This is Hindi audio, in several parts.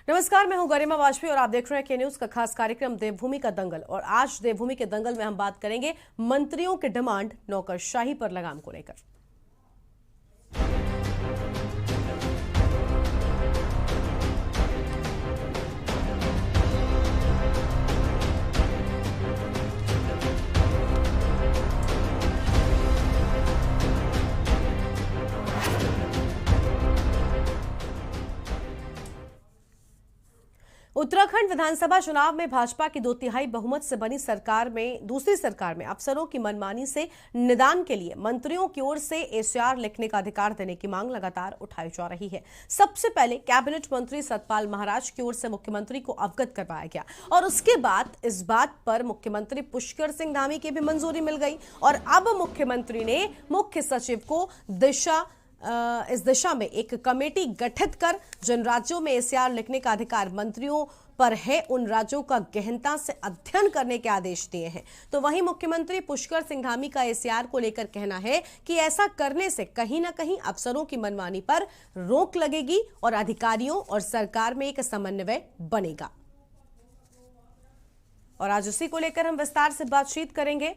नमस्कार, मैं हूं गरिमा वाजपेयी और आप देख रहे हैं के न्यूज का खास कार्यक्रम देवभूमि का दंगल। और आज देवभूमि के दंगल में हम बात करेंगे मंत्रियों के डिमांड नौकरशाही पर लगाम को लेकर। उत्तराखंड विधानसभा चुनाव में भाजपा की 2/3 बहुमत से बनी सरकार में दूसरी सरकार में अफसरों की मनमानी से निदान के लिए मंत्रियों की ओर से एसीआर लिखने का अधिकार देने की मांग लगातार उठाई जा रही है। सबसे पहले कैबिनेट मंत्री सतपाल महाराज की ओर से मुख्यमंत्री को अवगत करवाया गया और उसके बाद इस बात पर मुख्यमंत्री पुष्कर सिंह धामी की भी मंजूरी मिल गई और अब मुख्यमंत्री ने मुख्य सचिव को इस दिशा में एक कमेटी गठित कर जिन राज्यों में एसीआर लिखने का अधिकार मंत्रियों पर है उन राज्यों का गहनता से अध्ययन करने के आदेश दिए हैं। तो वहीं मुख्यमंत्री पुष्कर सिंह धामी का एसीआर को लेकर कहना है कि ऐसा करने से कहीं ना कहीं अफसरों की मनमानी पर रोक लगेगी और अधिकारियों और सरकार में एक समन्वय बनेगा। और आज उसी को लेकर हम विस्तार से बातचीत करेंगे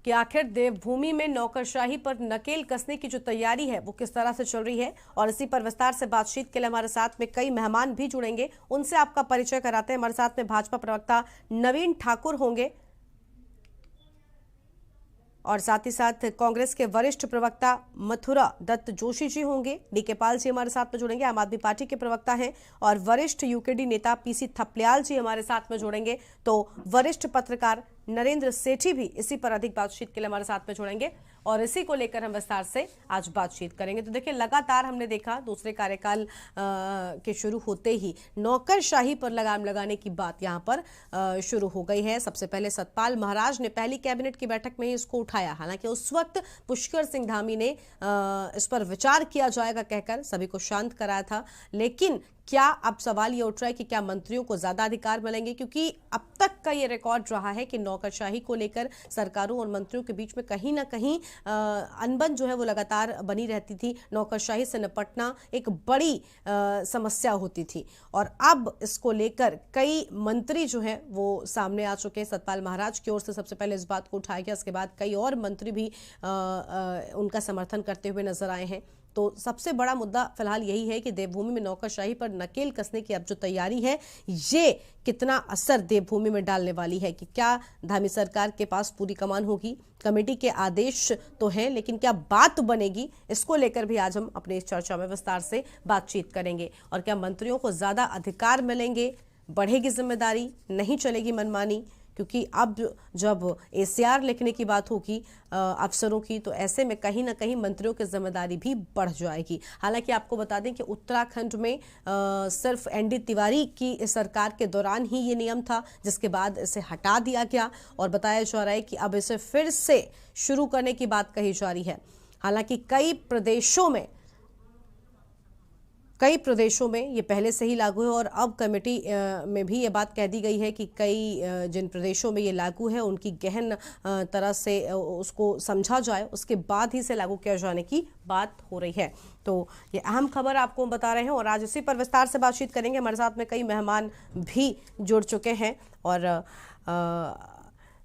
कि आखिर देवभूमि में नौकरशाही पर नकेल कसने की जो तैयारी है वो किस तरह से चल रही है। और इसी पर विस्तार से बातचीत के लिए हमारे साथ में कई मेहमान भी जुड़ेंगे, उनसे आपका परिचय कराते हैं। हमारे साथ में भाजपा प्रवक्ता नवीन ठाकुर होंगे और साथ ही साथ कांग्रेस के वरिष्ठ प्रवक्ता मथुरा दत्त जोशी जी होंगे। डीके पाल जी हमारे साथ में जुड़ेंगे, आम आदमी पार्टी के प्रवक्ता हैं। और वरिष्ठ यूकेडी नेता पीसी थपलियाल जी हमारे साथ में जुड़ेंगे। तो वरिष्ठ पत्रकार नरेंद्र सेठी भी इसी पर अधिक बातचीत के लिए हमारे साथ में जुड़ेंगे और इसी को लेकर हम विस्तार से आज बातचीत करेंगे। तो देखिए, लगातार हमने देखा दूसरे कार्यकाल के शुरू होते ही नौकरशाही पर लगाम लगाने की बात यहां पर शुरू हो गई है। सबसे पहले सतपाल महाराज ने पहली कैबिनेट की बैठक में ही इसको उठाया। हालांकि उस वक्त पुष्कर सिंह धामी ने इस पर विचार किया जाएगा कहकर सभी को शांत कराया था। लेकिन क्या अब सवाल ये उठ रहा है कि क्या मंत्रियों को ज्यादा अधिकार मिलेंगे, क्योंकि अब तक का ये रिकॉर्ड रहा है कि नौकरशाही को लेकर सरकारों और मंत्रियों के बीच में कहीं ना कहीं अनबन जो है वो लगातार बनी रहती थी। नौकरशाही से निपटना एक बड़ी समस्या होती थी और अब इसको लेकर कई मंत्री जो है वो सामने आ चुके हैं। सतपाल महाराज की ओर से सबसे पहले इस बात को उठाया गया, उसके बाद कई और मंत्री भी उनका समर्थन करते हुए नजर आए हैं। तो सबसे बड़ा मुद्दा फिलहाल यही है कि देवभूमि में नौकरशाही पर नकेल कसने की अब जो तैयारी है ये कितना असर देवभूमि में डालने वाली है, कि क्या धामी सरकार के पास पूरी कमान होगी। कमेटी के आदेश तो हैं लेकिन क्या बात बनेगी, इसको लेकर भी आज हम अपने इस चर्चा में विस्तार से बातचीत करेंगे। और क्या मंत्रियों को ज्यादा अधिकार मिलेंगे, बढ़ेगी जिम्मेदारी, नहीं चलेगी मनमानी, क्योंकि अब जब एसीआर लिखने की बात होगी अफसरों की तो ऐसे में कहीं ना कहीं मंत्रियों की जिम्मेदारी भी बढ़ जाएगी। हालांकि आपको बता दें कि उत्तराखंड में सिर्फ एनडी तिवारी की सरकार के दौरान ही ये नियम था, जिसके बाद इसे हटा दिया गया और बताया जा रहा है कि अब इसे फिर से शुरू करने की बात कही जा रही है। हालांकि कई प्रदेशों में ये पहले से ही लागू है और अब कमेटी में भी ये बात कह दी गई है कि कई जिन प्रदेशों में ये लागू है उनकी गहन तरह से उसको समझा जाए, उसके बाद ही से लागू किया जाने की बात हो रही है। तो ये अहम खबर आपको बता रहे हैं और आज इसी पर विस्तार से बातचीत करेंगे। हमारे साथ में कई मेहमान भी जुड़ चुके हैं और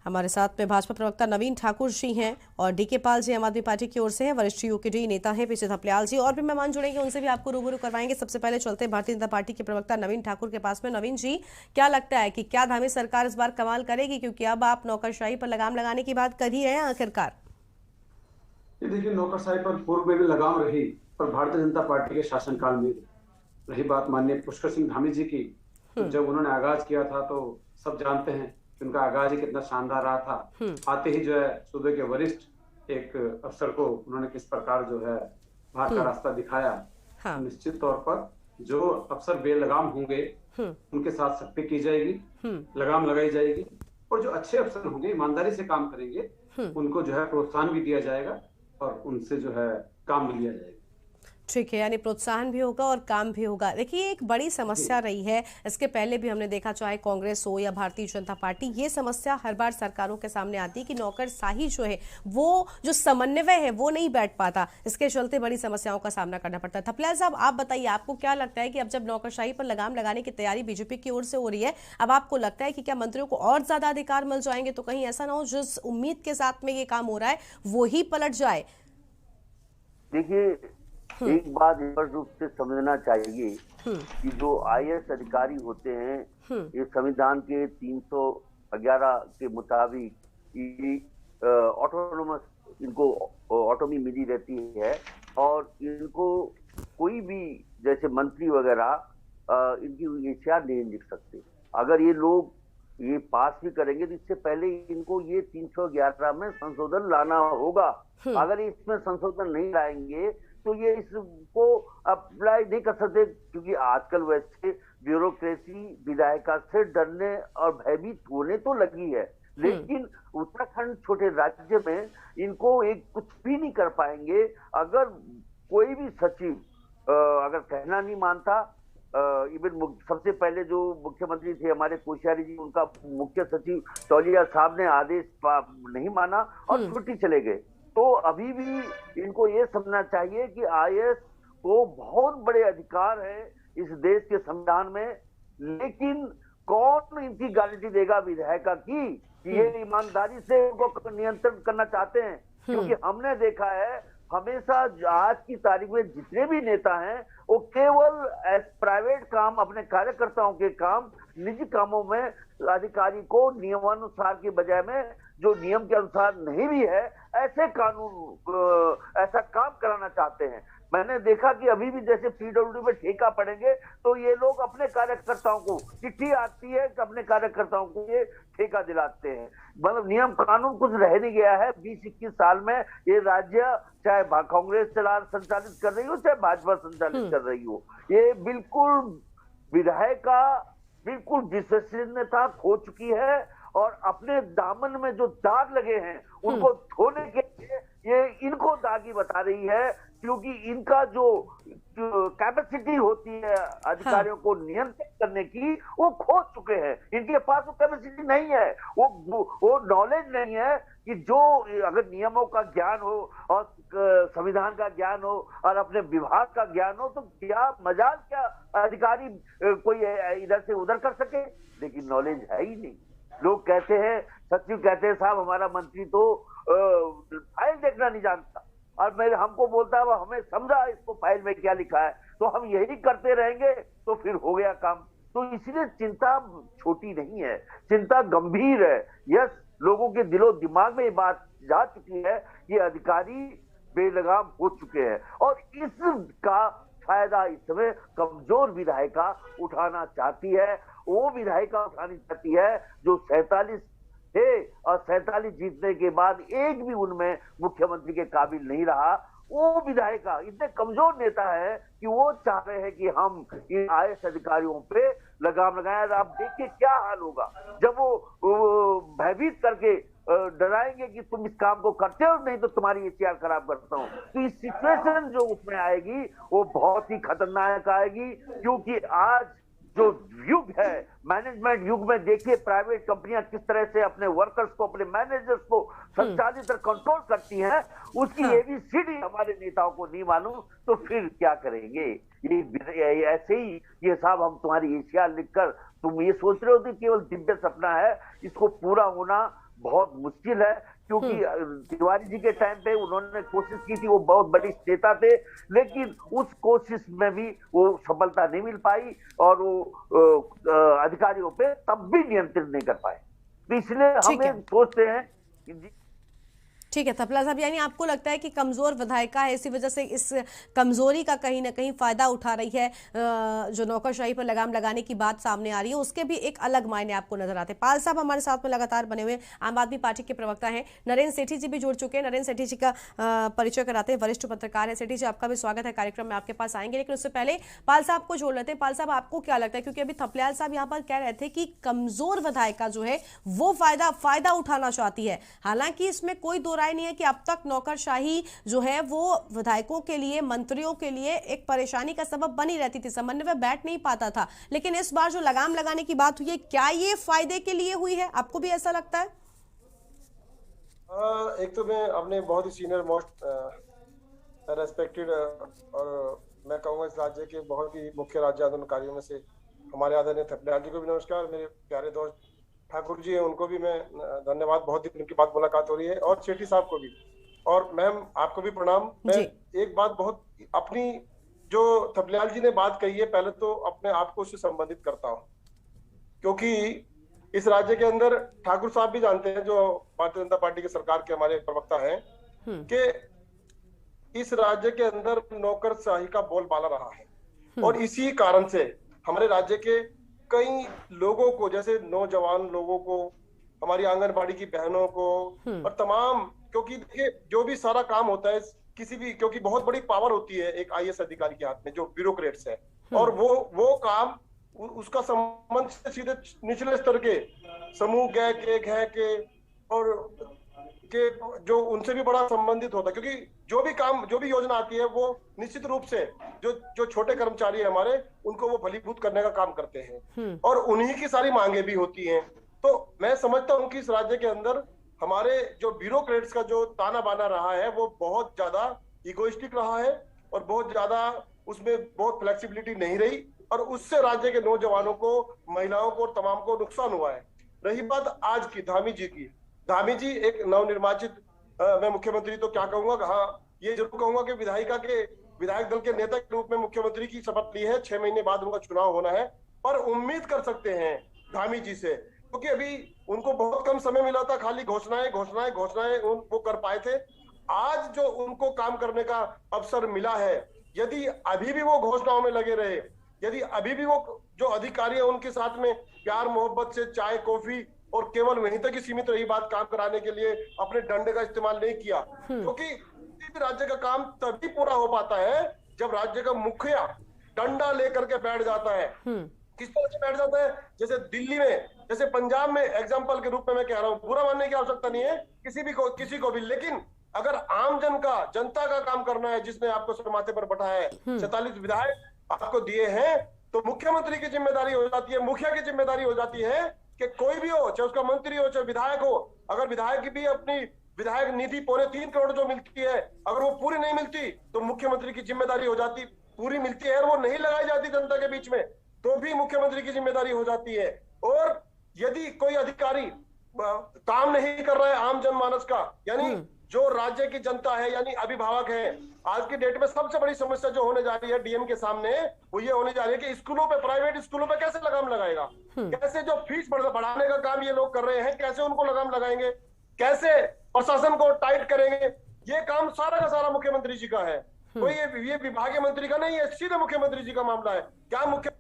हमारे साथ में भाजपा प्रवक्ता नवीन ठाकुर जी हैं और डीके पाल जी आम आदमी पार्टी की ओर से हैं, वरिष्ठ यूकेडी नेता हैं पीसी थपलियाल जी, और भी मेहमान जुड़ेंगे, उनसे भी आपको रूबरू करवाएंगे। सबसे पहले चलते हैं भारतीय जनता पार्टी के प्रवक्ता नवीन ठाकुर के पास में। नवीन जी, क्या लगता है कि क्या धामी सरकार इस बार कमाल करेगी, क्योंकि अब आप नौकरशाही पर लगाम लगाने की बात कर ही रहे हैं आखिरकार? देखिए, नौकरशाही पर पूर्व में भी लगाम रही, पर भारतीय जनता पार्टी के शासनकाल में रही बात माननीय पुष्कर सिंह धामी जी की, तो जब उन्होंने आगाज किया था तो सब जानते हैं कि उनका आगाज ही कितना शानदार रहा था। आते ही जो है सूबे के वरिष्ठ एक अफसर को उन्होंने किस प्रकार जो है बाहर का रास्ता दिखाया। हाँ। निश्चित तौर पर जो अफसर बेलगाम होंगे उनके साथ सख्ती की जाएगी, लगाम लगाई जाएगी, और जो अच्छे अफसर होंगे ईमानदारी से काम करेंगे उनको जो है प्रोत्साहन भी दिया जाएगा और उनसे जो है काम भी लिया जाएगा। ठीक है, यानी प्रोत्साहन भी होगा और काम भी होगा। देखिए, एक बड़ी समस्या रही है, इसके पहले भी हमने देखा, चाहे कांग्रेस हो या भारतीय जनता पार्टी, ये समस्या हर बार सरकारों के सामने आती है कि नौकरशाही जो है, वो जो समन्वय है वो नहीं बैठ पाता। इसके चलते बड़ी समस्याओं का सामना करना पड़ता है। थपलियाल साहब, आप बताइए, आपको क्या लगता है कि अब जब नौकरशाही पर लगाम लगाने की तैयारी बीजेपी की ओर से हो रही है, अब आपको लगता है कि क्या मंत्रियों को और ज्यादा अधिकार मिल जाएंगे? तो कहीं ऐसा ना हो जिस उम्मीद के साथ में ये काम हो रहा है वो ही पलट जाए। देखिए, एक बात स्पष्ट रूप से समझना चाहिए कि जो आईएएस अधिकारी होते हैं, ये संविधान के 311 के मुताबिक ऑटोनोमस, इनको ऑटोनॉमी मिली रहती है और इनको कोई भी जैसे मंत्री वगैरह इनकी एचआर नहीं लिख सकते। अगर ये लोग ये पास भी करेंगे तो इससे पहले इनको ये 311 में संशोधन लाना होगा। अगर इसमें संशोधन नहीं लाएंगे तो ये इसको अप्लाई नहीं कर सकते, क्योंकि आजकल वैसे ब्यूरोक्रेसी विधायिका से डरने और भयभीत होने तो लगी है, लेकिन उत्तराखंड छोटे राज्य में इनको एक कुछ भी नहीं कर पाएंगे। अगर कोई भी सचिव अगर कहना नहीं मानता, इवन सबसे पहले जो मुख्यमंत्री थे हमारे कोश्यारी जी, उनका मुख्य सचिव तौलिया साहब ने आदेश नहीं माना और छुट्टी चले गए। तो अभी भी इनको ये समझना चाहिए कि आईएएस को बहुत बड़े अधिकार है इस देश के संविधान में, लेकिन कौन इनकी गारंटी देगा विधायिका की कि ये ईमानदारी से उनको नियंत्रण करना चाहते हैं? क्योंकि हमने देखा है हमेशा आज की तारीख में जितने भी नेता हैं वो केवल प्राइवेट काम, अपने कार्यकर्ताओं के काम, निजी कामों में अधिकारी को नियमानुसार के बजाय में जो नियम के अनुसार नहीं भी है ऐसे कानून ऐसा काम कराना चाहते हैं। मैंने देखा कि अभी भी जैसे पीडब्ल्यूडी में ठेका पड़ेंगे तो ये लोग अपने कार्यकर्ताओं को, चिट्ठी आती है कि अपने कार्यकर्ताओं को ये ठेका दिलाते हैं। मतलब नियम कानून कुछ रह नहीं गया है। 20-21 साल में ये राज्य चाहे कांग्रेस संचालित कर रही हो चाहे भाजपा संचालित कर रही हो, ये बिल्कुल विधायिका बिल्कुल विश्वसनीयता खो चुकी है और अपने दामन में जो दाग लगे हैं उनको धोने के लिए ये इनको दागी बता रही है, क्योंकि इनका जो कैपेसिटी होती है अधिकारियों को नियंत्रित करने की वो खो चुके हैं। इनके पास वो कैपेसिटी नहीं है, वो नॉलेज नहीं है कि जो अगर नियमों का ज्ञान हो और संविधान का ज्ञान हो और अपने विभाग का ज्ञान हो तो क्या मजाल क्या अधिकारी कोई इधर से उधर कर सके, लेकिन नॉलेज है ही नहीं। लोग कहते हैं, सचिव कहते हैं साहब हमारा मंत्री तो फाइल देखना नहीं जानता, और मेरे हमको बोलता है वो हमें समझा इसको फाइल में क्या लिखा है, तो हम यही करते रहेंगे तो फिर हो गया काम। तो इसलिए चिंता छोटी नहीं है, चिंता गंभीर है। यस, लोगों के दिलो दिमाग में ये बात जा चुकी है कि अधिकारी बेलगाम हो चुके हैं और इसका फायदा इस समय कमजोर विधायिका उठाना चाहती है। वो विधायिका उठानी चाहती है जो 47 थे और 47 जीतने के बाद एक भी उनमें मुख्यमंत्री के काबिल नहीं रहा। वो विधायिका इतने कमजोर नेता है कि वो चाह रहे हैं कि हम इन आईएएस अधिकारियों पे लगाम लगाएं। आप देखिए क्या हाल होगा जब वो भयभीत करके डराएंगे कि तुम इस काम को करते हो, नहीं तो तुम्हारी एचआर खराब करता हूं। तो इस सिचुएशन जो उसमें आएगी वो बहुत ही खतरनाक आएगी, क्योंकि आज जो युग है मैनेजमेंट युग में देखिए प्राइवेट कंपनियां किस तरह से अपने वर्कर्स को, अपने मैनेजर्स को संचालित और कंट्रोल करती हैं, उसकी एबीसीडी हमारे नेताओं को नहीं मालूम तो फिर क्या करेंगे? ये ऐसे ही ये साहब हम तुम्हारी एशिया लिखकर तुम ये सोच रहे हो कि केवल दिव्य सपना है, इसको पूरा होना बहुत मुश्किल है। क्योंकि तिवारी जी के टाइम पे उन्होंने कोशिश की थी, वो बहुत बड़ी नेता थे, लेकिन उस कोशिश में भी वो सफलता नहीं मिल पाई और वो अधिकारियों पे तब भी नियंत्रित नहीं कर पाए। तो इसलिए हम सोचते हैं कि ठीक है थपलियाल साहब, यानी आपको लगता है कि कमजोर विधायिका है, इसी वजह से इस कमजोरी का कहीं ना कहीं फायदा उठा रही है, जो नौकरशाही पर लगाम लगाने की बात सामने आ रही है उसके भी एक अलग मायने आपको नजर आते हैं। पाल साहब हमारे साथ में लगातार बने हुए आम आदमी पार्टी के प्रवक्ता हैं, नरेंद्र सेठी जी भी जुड़ चुके हैं। नरेंद्र सेठी जी का परिचय कराते हैं, वरिष्ठ पत्रकार है। सेठी जी आपका भी स्वागत है, कार्यक्रम में आपके पास आएंगे, लेकिन उससे पहले पाल साहब को जोड़ लेते हैं। पाल साहब आपको क्या लगता है, क्योंकि अभी थपलियाल साहब यहाँ पर कह रहे थे कि कमजोर विधायिका जो है वो फायदा उठाना चाहती है, हालांकि इसमें कोई दो राय नहीं है कि अब तक नौकरशाही जो है वो विधायकों के लिए, मंत्रियों के लिए एक परेशानी का सबब बनी रहती थी, समन्वय बैठ नहीं पाता था, लेकिन इस बार जो लगाम लगाने की बात हुई है, क्या ये फायदे के लिए हुई है? आपको भी ऐसा लगता है? एक तो मैं अपने बहुत ही सीनियर मोस्ट रेस्पेक्टेड और मैं कहूँगा इस राज्य के बहुत ही मुख्य राज्य आंदोलनकारियों में से हमारे आदरणीय थपलियाल जी को भी नमस्कार, मेरे प्यारे दोस्त ठाकुर जी हैं उनको भी मैं धन्यवाद, बहुत ही उनकी बात मुलाकात हो रही है, और सेठी साहब को भी, और मैम आपको भी प्रणाम। मैं एक बात बहुत अपनी जो थपलियाल जी ने बात कही है, पहले तो अपने आप को उससे संबंधित करता हूँ, क्योंकि इस राज्य के अंदर ठाकुर साहब भी जानते हैं, जो भारतीय जनता पार्टी की सरकार के हमारे प्रवक्ता हैं, कि इस राज्य के अंदर नौकरशाही का बोलबाला रहा है, और इसी कारण से हमारे राज्य के कई लोगों को, जैसे नौजवान लोगों को, हमारी आंगनबाड़ी की बहनों को, और तमाम, क्योंकि देखिए जो भी सारा काम होता है किसी भी, क्योंकि बहुत बड़ी पावर होती है एक आईएएस अधिकारी के हाथ में जो ब्यूरोक्रेट्स है, और वो काम उसका संबंध सीधे निचले स्तर के समूह के और के जो उनसे भी बड़ा संबंधित होता है, क्योंकि जो भी काम, जो भी योजना आती है वो निश्चित रूप से जो छोटे कर्मचारी है हमारे, उनको वो फलीभूत करने का काम करते हैं, और उन्हीं की सारी मांगे भी होती हैं। तो मैं समझता हूँ कि इस राज्य के अंदर हमारे जो ब्यूरोक्रेट्स का जो ताना बाना रहा है वो बहुत ज्यादा इगोइस्टिक रहा है, और बहुत ज्यादा उसमें बहुत फ्लेक्सिबिलिटी नहीं रही, और उससे राज्य के नौजवानों को, महिलाओं को और तमाम को नुकसान हुआ है। रही बात आज की धामी जी की, धामी जी एक नवनिर्वाचित, मैं मुख्यमंत्री तो क्या कहूंगा, हाँ ये जरूर कहूंगा कि विधायक दल के नेता के रूप में मुख्यमंत्री की शपथ ली है, 6 महीने बाद उनका चुनाव होना है, पर उम्मीद कर सकते हैं धामी जी से, क्योंकि अभी उनको बहुत कम समय मिला था, खाली घोषणाएं वो कर पाए थे। आज जो उनको काम करने का अवसर मिला है, यदि अभी भी वो घोषणाओं में लगे रहे, यदि अभी भी वो जो अधिकारी है उनके साथ में प्यार मोहब्बत से चाय कॉफी और केवल वहीं तक ही सीमित रही बात, काम कराने के लिए अपने डंडे का इस्तेमाल नहीं किया, क्योंकि किसी भी राज्य का काम तभी पूरा हो पाता है जब राज्य का मुखिया डंडा लेकर के बैठ जाता है। किस तरह से बैठ जाता है? जैसे दिल्ली में, जैसे पंजाब में, एग्जाम्पल के रूप में मैं कह रहा हूँ, बुरा मानने की आवश्यकता नहीं है किसी को भी, लेकिन अगर आम जनता का काम करना है, जिसने आपको सर माथे पर बैठाया है, 44 विधायक आपको दिए हैं, तो मुख्यमंत्री की जिम्मेदारी हो जाती है, मुखिया की जिम्मेदारी हो जाती है कि कोई भी हो, चाहे उसका मंत्री हो, चाहे विधायक हो, अगर विधायक की भी अपनी विधायक निधि 3.25 करोड़ जो मिलती है, अगर वो पूरी नहीं मिलती तो मुख्यमंत्री की जिम्मेदारी हो जाती, पूरी मिलती है और वो नहीं लगाई जाती जनता के बीच में, तो भी मुख्यमंत्री की जिम्मेदारी हो जाती है। और यदि कोई अधिकारी काम नहीं कर रहा है आम जनमानस का, यानी जो राज्य की जनता है, यानी अभिभावक है, आज की डेट में सबसे बड़ी समस्या जो होने जा रही है डीएम के सामने, वो ये होने जा रही है कि स्कूलों पे, प्राइवेट स्कूलों पे कैसे लगाम लगाएगा, कैसे जो फीस बढ़ाने का काम ये लोग कर रहे हैं, कैसे उनको लगाम लगाएंगे, कैसे प्रशासन को टाइट करेंगे, ये काम सारा का सारा मुख्यमंत्री जी का है, कोई ये विभागीय मंत्री का नहीं है, सीधे मुख्यमंत्री जी का मामला है। क्या मुख्य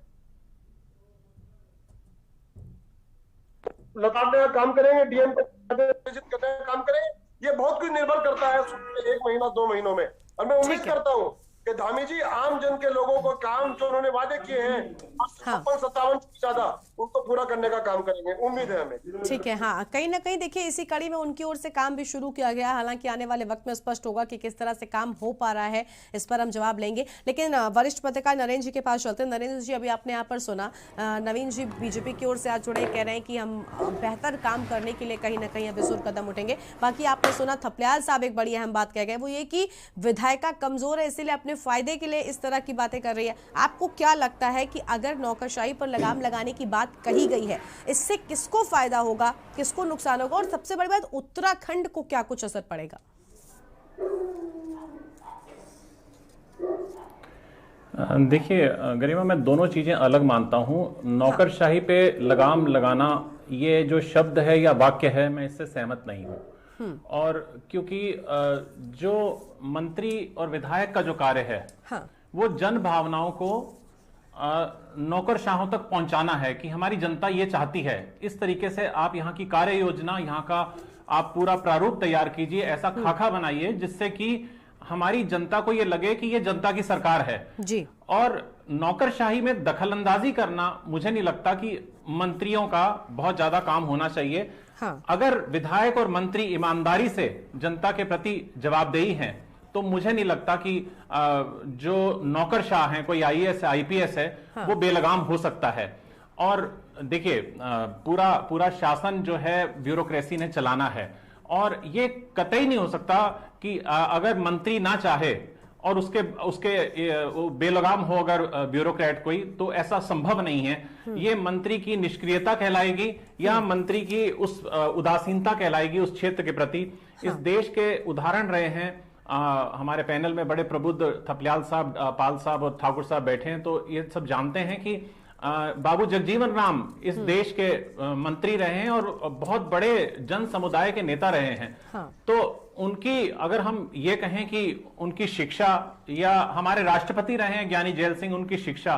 लगाने का काम करेंगे, डीएम करने का काम करेंगे, ये बहुत कुछ निर्भर करता है 1 महीना 2 महीनों में। और मैं उम्मीद करता हूँ कि धामी जी आम जन के लोगों को काम जो उन्होंने वादे किए हैं 57 से ज्यादा, उनको पूरा करने का काम करेंगे, उम्मीद है हमें। ठीक है, हाँ, कहीं ना कहीं देखिए इसी कड़ी में उनकी ओर से काम भी शुरू किया गया, हालांकि आने वाले वक्त में स्पष्ट होगा कि किस तरह से काम हो पा रहा है, इस पर हम जवाब लेंगे। लेकिन वरिष्ठ पत्रकार नरेंद्र जी के पास चलते हैं। नरेंद्र जी, अभी आपने यहाँ पर सुना, नवीन जी बीजेपी की ओर से आज जुड़े, कह रहे हैं कि हम बेहतर काम करने के लिए कहीं ना कहीं बेसुर कदम उठेंगे। बाकी आपने सुना थपलियाल साहब एक बड़ी अहम बात कह गए, वो ये कि विधायिका कमजोर है, इसीलिए अपने फायदे के लिए इस तरह की बातें कर रही है। आपको क्या लगता है कि अगर नौकरशाही पर लगाम लगाने की बात कही गई है, इससे किसको फायदा होगा, किसको नुकसान होगा, और सबसे बड़ी बात उत्तराखंड को क्या कुछ असर पड़ेगा? देखिए गरिमा, मैं दोनों चीजें अलग मानता हूं। नौकरशाही पे लगाम लगाना, ये जो शब्द है या वाक्य है, मैं इससे सहमत नहीं हूं। और क्योंकि जो मंत्री और विधायक का जो कार्य है, वो जन भावनाओं को नौकरशाहों तक पहुंचाना है कि हमारी जनता ये चाहती है, इस तरीके से आप यहाँ की कार्य योजना, यहाँ का आप पूरा प्रारूप तैयार कीजिए, ऐसा खाका बनाइए जिससे कि हमारी जनता को ये लगे कि ये जनता की सरकार है जी। और नौकरशाही में दखलंदाजी करना मुझे नहीं लगता कि मंत्रियों का बहुत ज्यादा काम होना चाहिए। हाँ। अगर विधायक और मंत्री ईमानदारी से जनता के प्रति जवाबदेही हैं तो मुझे नहीं लगता कि जो नौकरशाह हैं, कोई आईएएस आईपीएस है, हाँ। वो बेलगाम हो सकता है। और देखिए पूरा शासन जो है ब्यूरोक्रेसी ने चलाना है और ये कतई नहीं हो सकता कि अगर मंत्री ना चाहे और उसके बेलगाम हो अगर ब्यूरोक्रेट कोई, तो ऐसा संभव नहीं है। ये मंत्री की निष्क्रियता कहलाएगी या मंत्री की उस उदासीनता कहलाएगी उस क्षेत्र के प्रति। हाँ। इस देश के उदाहरण रहे हैं। हमारे पैनल में बड़े प्रबुद्ध थपलियाल साहब, पाल साहब और ठाकुर साहब बैठे हैं, तो ये सब जानते हैं कि बाबू जगजीवन राम इस देश के मंत्री रहे हैं और बहुत बड़े जन समुदाय के नेता रहे हैं। हाँ। तो उनकी, अगर हम ये कहें कि उनकी शिक्षा, या हमारे राष्ट्रपति रहे हैं ज्ञानी जैल सिंह, उनकी शिक्षा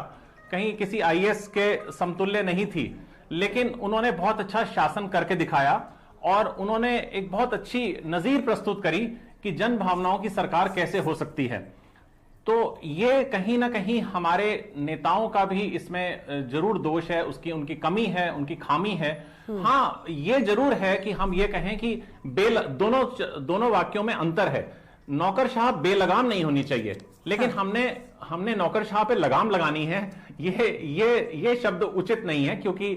कहीं किसी आईएएस के समतुल्य नहीं थी, लेकिन उन्होंने बहुत अच्छा शासन करके दिखाया और उन्होंने एक बहुत अच्छी नजीर प्रस्तुत करी कि जन भावनाओं की सरकार कैसे हो सकती है। तो ये कहीं ना कहीं हमारे नेताओं का भी इसमें जरूर दोष है, उनकी कमी है, उनकी खामी है। हाँ, ये जरूर है कि हम ये कहें कि दोनों वाक्यों में अंतर है। नौकरशाह बेलगाम नहीं होनी चाहिए, लेकिन हाँ। हमने नौकरशाह पे लगाम लगानी है, ये शब्द उचित नहीं है, क्योंकि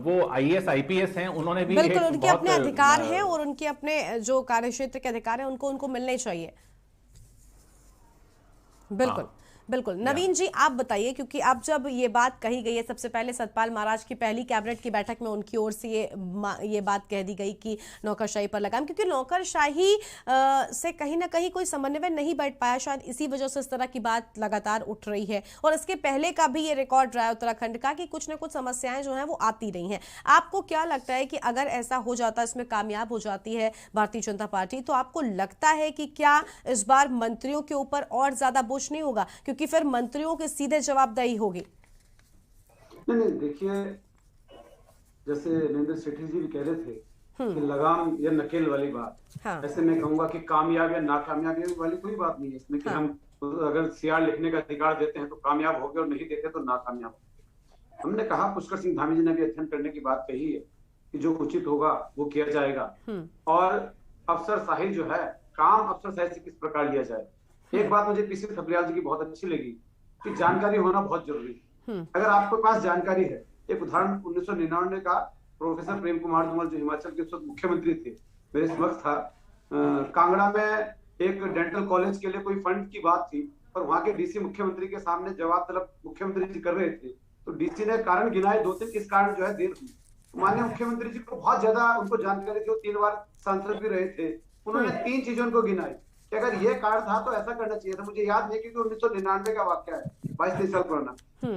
वो आईएएस आईपीएस हैं, उन्होंने भी बिल्कुल उनके अपने अधिकार हैं और उनके अपने जो कार्यक्षेत्र के अधिकार हैं उनको मिलने चाहिए। बिल्कुल। हाँ। बिल्कुल। नवीन जी, आप बताइए, क्योंकि अब जब ये बात कही गई है, सबसे पहले सतपाल महाराज की पहली कैबिनेट की बैठक में उनकी ओर से ये बात कह दी गई कि नौकरशाही पर लगाम, क्योंकि नौकरशाही से कहीं ना कहीं कोई समन्वय नहीं बैठ पाया, शायद इसी वजह से इस तरह की बात लगातार उठ रही है। और इसके पहले का भी ये रिकॉर्ड रहा है उत्तराखंड का कि कुछ ना कुछ समस्याएं जो हैं वो आती रही हैं। आपको क्या लगता है कि अगर ऐसा हो जाता, इसमें कामयाब हो जाती है भारतीय जनता पार्टी, तो आपको लगता है कि क्या इस बार मंत्रियों के ऊपर और ज्यादा बोझ नहीं होगा, क्योंकि फिर मंत्रियों के सीधे जवाबदेही होगी? नहीं, देखिए, जैसे नरेंद्र सेठी जी भी कह रहे थे कि लगाम या नकेल वाली बात। हाँ। ऐसे मैं कहूंगा कि कामयाब या नाकामयाबी वाली कोई बात नहीं है इसमें कि हाँ। हम अगर सियार लिखने का अधिकार देते हैं तो कामयाब हो गए और नहीं देते तो नाकामयाब हो गए। हमने कहा, पुष्कर सिंह धामी जी ने भी अध्ययन करने की बात कही है कि जो उचित होगा वो किया जाएगा। और अफसरशाही जो है, काम अफसरशाही से किस प्रकार लिया जाए। एक बात मुझे पीसी थपलियाल जी की बहुत अच्छी लगी कि जानकारी होना बहुत जरूरी है। अगर आपके पास जानकारी है, एक उदाहरण 1999 का प्रोफेसर प्रेम कुमार धूमल जो हिमाचल के मुख्यमंत्री थे, मेरे समक्ष था। कांगड़ा में एक डेंटल कॉलेज के लिए कोई फंड की बात थी और वहां के डीसी मुख्यमंत्री के सामने जवाब तलब मुख्यमंत्री जी कर रहे थे, तो डीसी ने कारण गिनाए 2-3 किस कारण जो है देर हुई। माननीय मुख्यमंत्री जी को बहुत ज्यादा उनको जानकारी थी, 3 बार सांसद भी रहे थे। उन्होंने 3 चीजों को गिनाई कि अगर ये कारण था तो ऐसा करना चाहिए था। मुझे याद नहीं, क्योंकि 1999 का वाक्य है, 22-23 साल पुराना।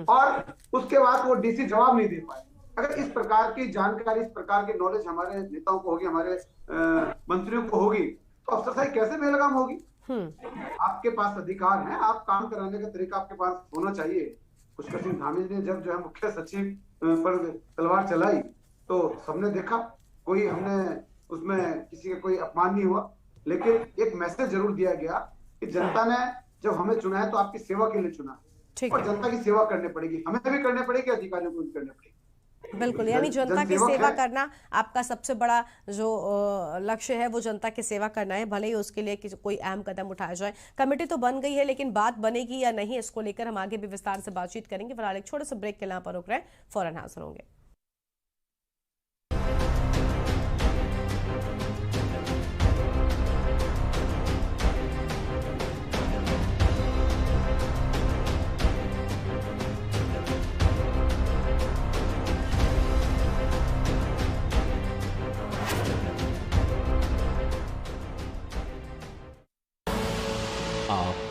और उसके बाद वो डीसी जवाब नहीं दे पाए। अगर इस प्रकार की जानकारी, इस प्रकार की नॉलेज हमारे नेताओं को होगी, हमारे मंत्रियों को होगी, तो अफसरशाही कैसे बेलगाम होगी? आपके पास अधिकार है, आप काम कराने का तरीका आपके पास होना चाहिए। पुष्कर सिंह धामी ने जब जो है मुख्य सचिव पर तलवार चलाई तो सबने देखा, कोई हमने उसमें किसी का कोई अपमान नहीं हुआ, लेकिन एक मैसेज जरूर दिया गया कि जनता ने जब हमें चुना है तो आपकी सेवा के लिए चुना है और जनता की सेवा करनी पड़ेगी, हमें भी करनी पड़ेगी, अधिकारियों को भी करनी पड़ेगी। बिल्कुल, यानी जनता की सेवा करना आपका सबसे बड़ा जो लक्ष्य है, वो जनता की सेवा करना है, भले ही उसके लिए कोई अहम कदम उठाया जाए। कमेटी तो बन गई है, लेकिन बात बनेगी या नहीं, इसको लेकर हम आगे भी विस्तार से बातचीत करेंगे। फिलहाल एक छोटे से ब्रेक के लिए पर रुक रहे हैं, फौरन हाजिर होंगे।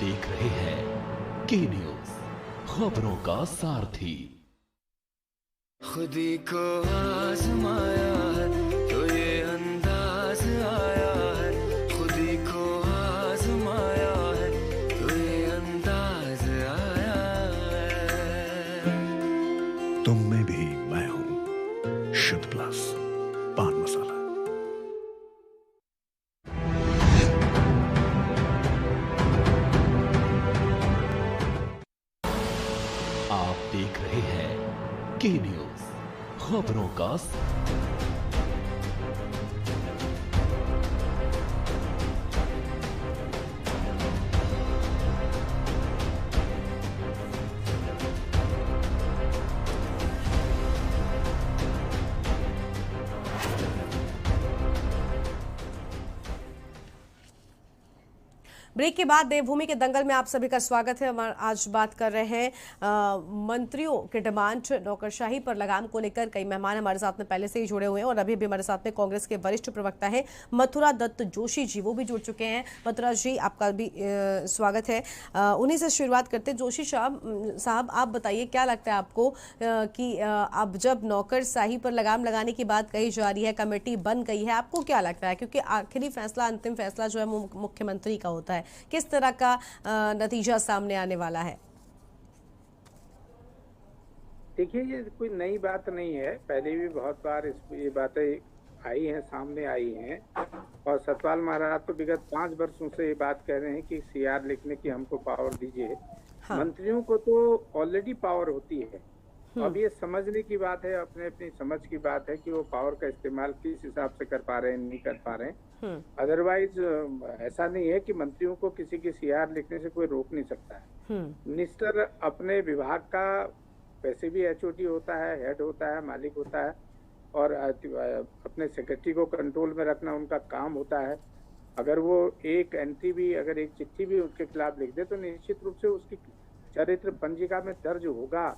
देख रहे हैं के न्यूज, खबरों का सारथी। खुदी को आजमाया है तो ये अंदाज आया है, खुदी को आजमाया है तो ये अंदाज आया है। तुम में भी मैं हूं, शुद्ध प्लस पान मसाला। देख रहे हैं के न्यूज, खबरों का ब्रेक के बाद देवभूमि के दंगल में आप सभी का स्वागत है। हम आज बात कर रहे हैं मंत्रियों के डिमांड नौकरशाही पर लगाम को लेकर। कई मेहमान हमारे साथ में पहले से ही जुड़े हुए हैं और अभी भी हमारे साथ में कांग्रेस के वरिष्ठ प्रवक्ता हैं मथुरा दत्त जोशी जी, वो भी जुड़ चुके हैं। मथुरा जी, आपका भी स्वागत है। उन्हीं से शुरुआत करते हैं। जोशी साहब, आप बताइए क्या लगता है आपको कि अब जब नौकरशाही पर लगाम लगाने की बात कही जा रही है, कमेटी बन गई है, आपको क्या लगता है? क्योंकि आखिरी फैसला, अंतिम फैसला जो है वो मुख्यमंत्री का होता है, किस तरह का नतीजा सामने आने वाला है? देखिए, ये कोई नई बात नहीं है, पहले भी बहुत बार ये बातें आई हैं, सामने आई हैं। और सतपाल महाराज तो विगत 5 वर्षों से ये बात कह रहे हैं कि सीआर लिखने की हमको पावर दीजिए। हाँ। मंत्रियों को तो ऑलरेडी पावर होती है। अब ये समझने की बात है, अपनी समझ की बात है कि वो पावर का इस्तेमाल किस हिसाब से कर पा रहे हैं, नहीं कर पा रहे हैं। अदरवाइज ऐसा नहीं है कि मंत्रियों को किसी की सीआर लिखने से कोई रोक नहीं सकता है। मिनिस्टर अपने विभाग का वैसे भी एचओडी होता है, हेड होता है, मालिक होता है, और अपने सेक्रेटरी को कंट्रोल में रखना उनका काम होता है। अगर वो एक एंट्री भी, अगर एक चिट्ठी भी उसके खिलाफ लिख दे तो निश्चित रूप से उसकी चरित्र पंजिका में दर्ज होगा,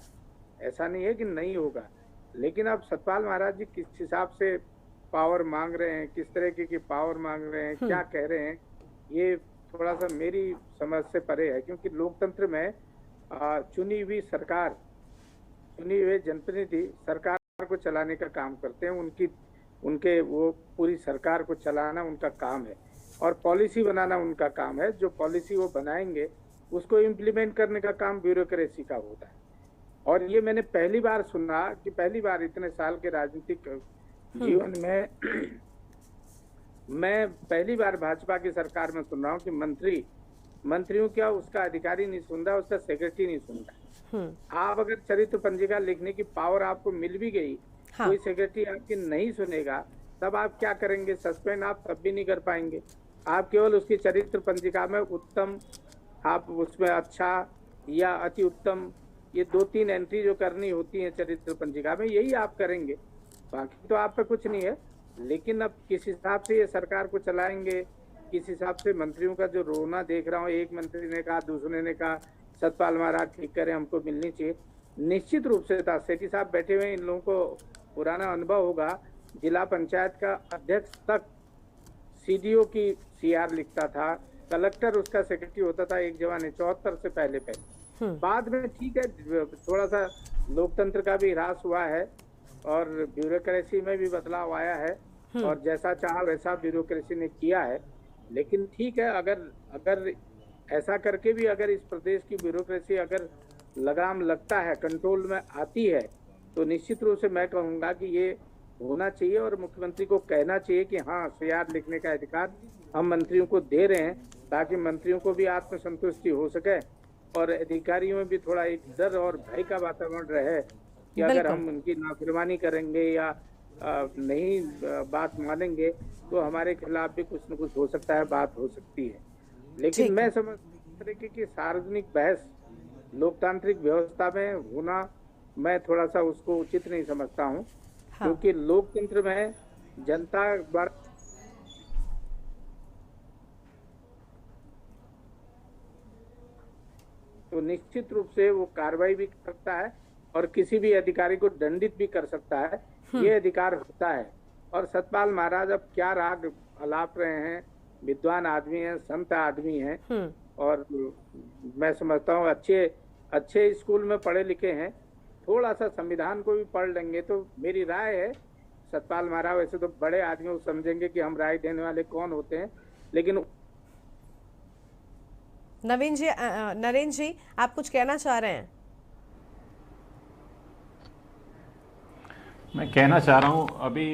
ऐसा नहीं है कि नहीं होगा। लेकिन अब सतपाल महाराज जी किस हिसाब से पावर मांग रहे हैं, किस तरीके की पावर मांग रहे हैं, क्या कह रहे हैं, ये थोड़ा सा मेरी समझ से परे है। क्योंकि लोकतंत्र में चुनी हुई सरकार, चुनी हुए जनप्रतिनिधि सरकार को चलाने का काम करते हैं। उनके वो पूरी सरकार को चलाना उनका काम है और पॉलिसी बनाना उनका काम है। जो पॉलिसी वो बनाएंगे उसको इम्प्लीमेंट करने का काम ब्यूरोक्रेसी का होता है। और ये मैंने पहली बार सुना कि पहली बार इतने साल के राजनीतिक जीवन में मैं पहली बार भाजपा की सरकार में सुन रहा हूँ कि मंत्रियों क्या उसका अधिकारी नहीं सुन रहा, उसका सेक्रेटरी नहीं सुन रहा। आप अगर चरित्र पंजिका लिखने की पावर आपको मिल भी गई, हाँ। कोई सेक्रेटरी आपकी नहीं सुनेगा, तब आप क्या करेंगे? सस्पेंड आप तब भी नहीं कर पाएंगे। आप केवल उसकी चरित्र पंजिका में उत्तम, आप उसमें अच्छा या अति उत्तम, ये 2-3 एंट्री जो करनी होती है चरित्र पंजिका में, यही आप करेंगे, बाकी तो आप पे कुछ नहीं है। लेकिन अब किस हिसाब से ये सरकार को चलाएंगे, किस हिसाब से मंत्रियों का जो रोना देख रहा हूँ, एक मंत्री ने कहा, दूसरे ने कहा सतपाल महाराज ठीक करें, हमको मिलनी चाहिए। निश्चित रूप से था, सेठी साहब बैठे हुए, इन लोगों को पुराना अनुभव होगा। जिला पंचायत का अध्यक्ष तक सीडीओ की सीआर लिखता था, कलेक्टर उसका सेक्रेटरी होता था, एक जवान 74 से पहले। बाद में ठीक है, थोड़ा सा लोकतंत्र का भी ह्रास हुआ है और ब्यूरोक्रेसी में भी बदलाव आया है और जैसा चाहा वैसा ब्यूरोक्रेसी ने किया है। लेकिन ठीक है, अगर ऐसा करके भी अगर इस प्रदेश की ब्यूरोक्रेसी अगर लगाम लगता है, कंट्रोल में आती है, तो निश्चित रूप से मैं कहूँगा कि ये होना चाहिए और मुख्यमंत्री को कहना चाहिए कि हाँ, सीआर लिखने का अधिकार हम मंत्रियों को दे रहे हैं, ताकि मंत्रियों को भी आत्मसंतुष्टि हो सके और अधिकारियों में भी थोड़ा एक डर और भय का वातावरण रहे कि अगर हम उनकी नाफरमानी करेंगे या नहीं बात मानेंगे तो हमारे खिलाफ भी कुछ न कुछ हो सकता है, बात हो सकती है। लेकिन मैं समझता हूं कि सार्वजनिक बहस लोकतांत्रिक व्यवस्था में होना, मैं थोड़ा सा उसको उचित नहीं समझता हूँ। हाँ। क्योंकि लोकतंत्र में जनता तो निश्चित रूप से वो कार्रवाई भी कर सकता है और किसी भी अधिकारी को दंडित भी कर सकता है, ये अधिकार होता है। और सतपाल महाराज अब क्या राग अलाप रहे हैं, विद्वान आदमी हैं, संत आदमी हैं और मैं समझता हूँ अच्छे स्कूल में पढ़े लिखे हैं। थोड़ा सा संविधान को भी पढ़ लेंगे तो मेरी राय है, सतपाल महाराज वैसे तो बड़े आदमी समझेंगे कि हम राय देने वाले कौन होते हैं, लेकिन नरेंद्र जी आप कुछ कहना चाह रहे हैं? मैं कहना चाह रहा हूं, अभी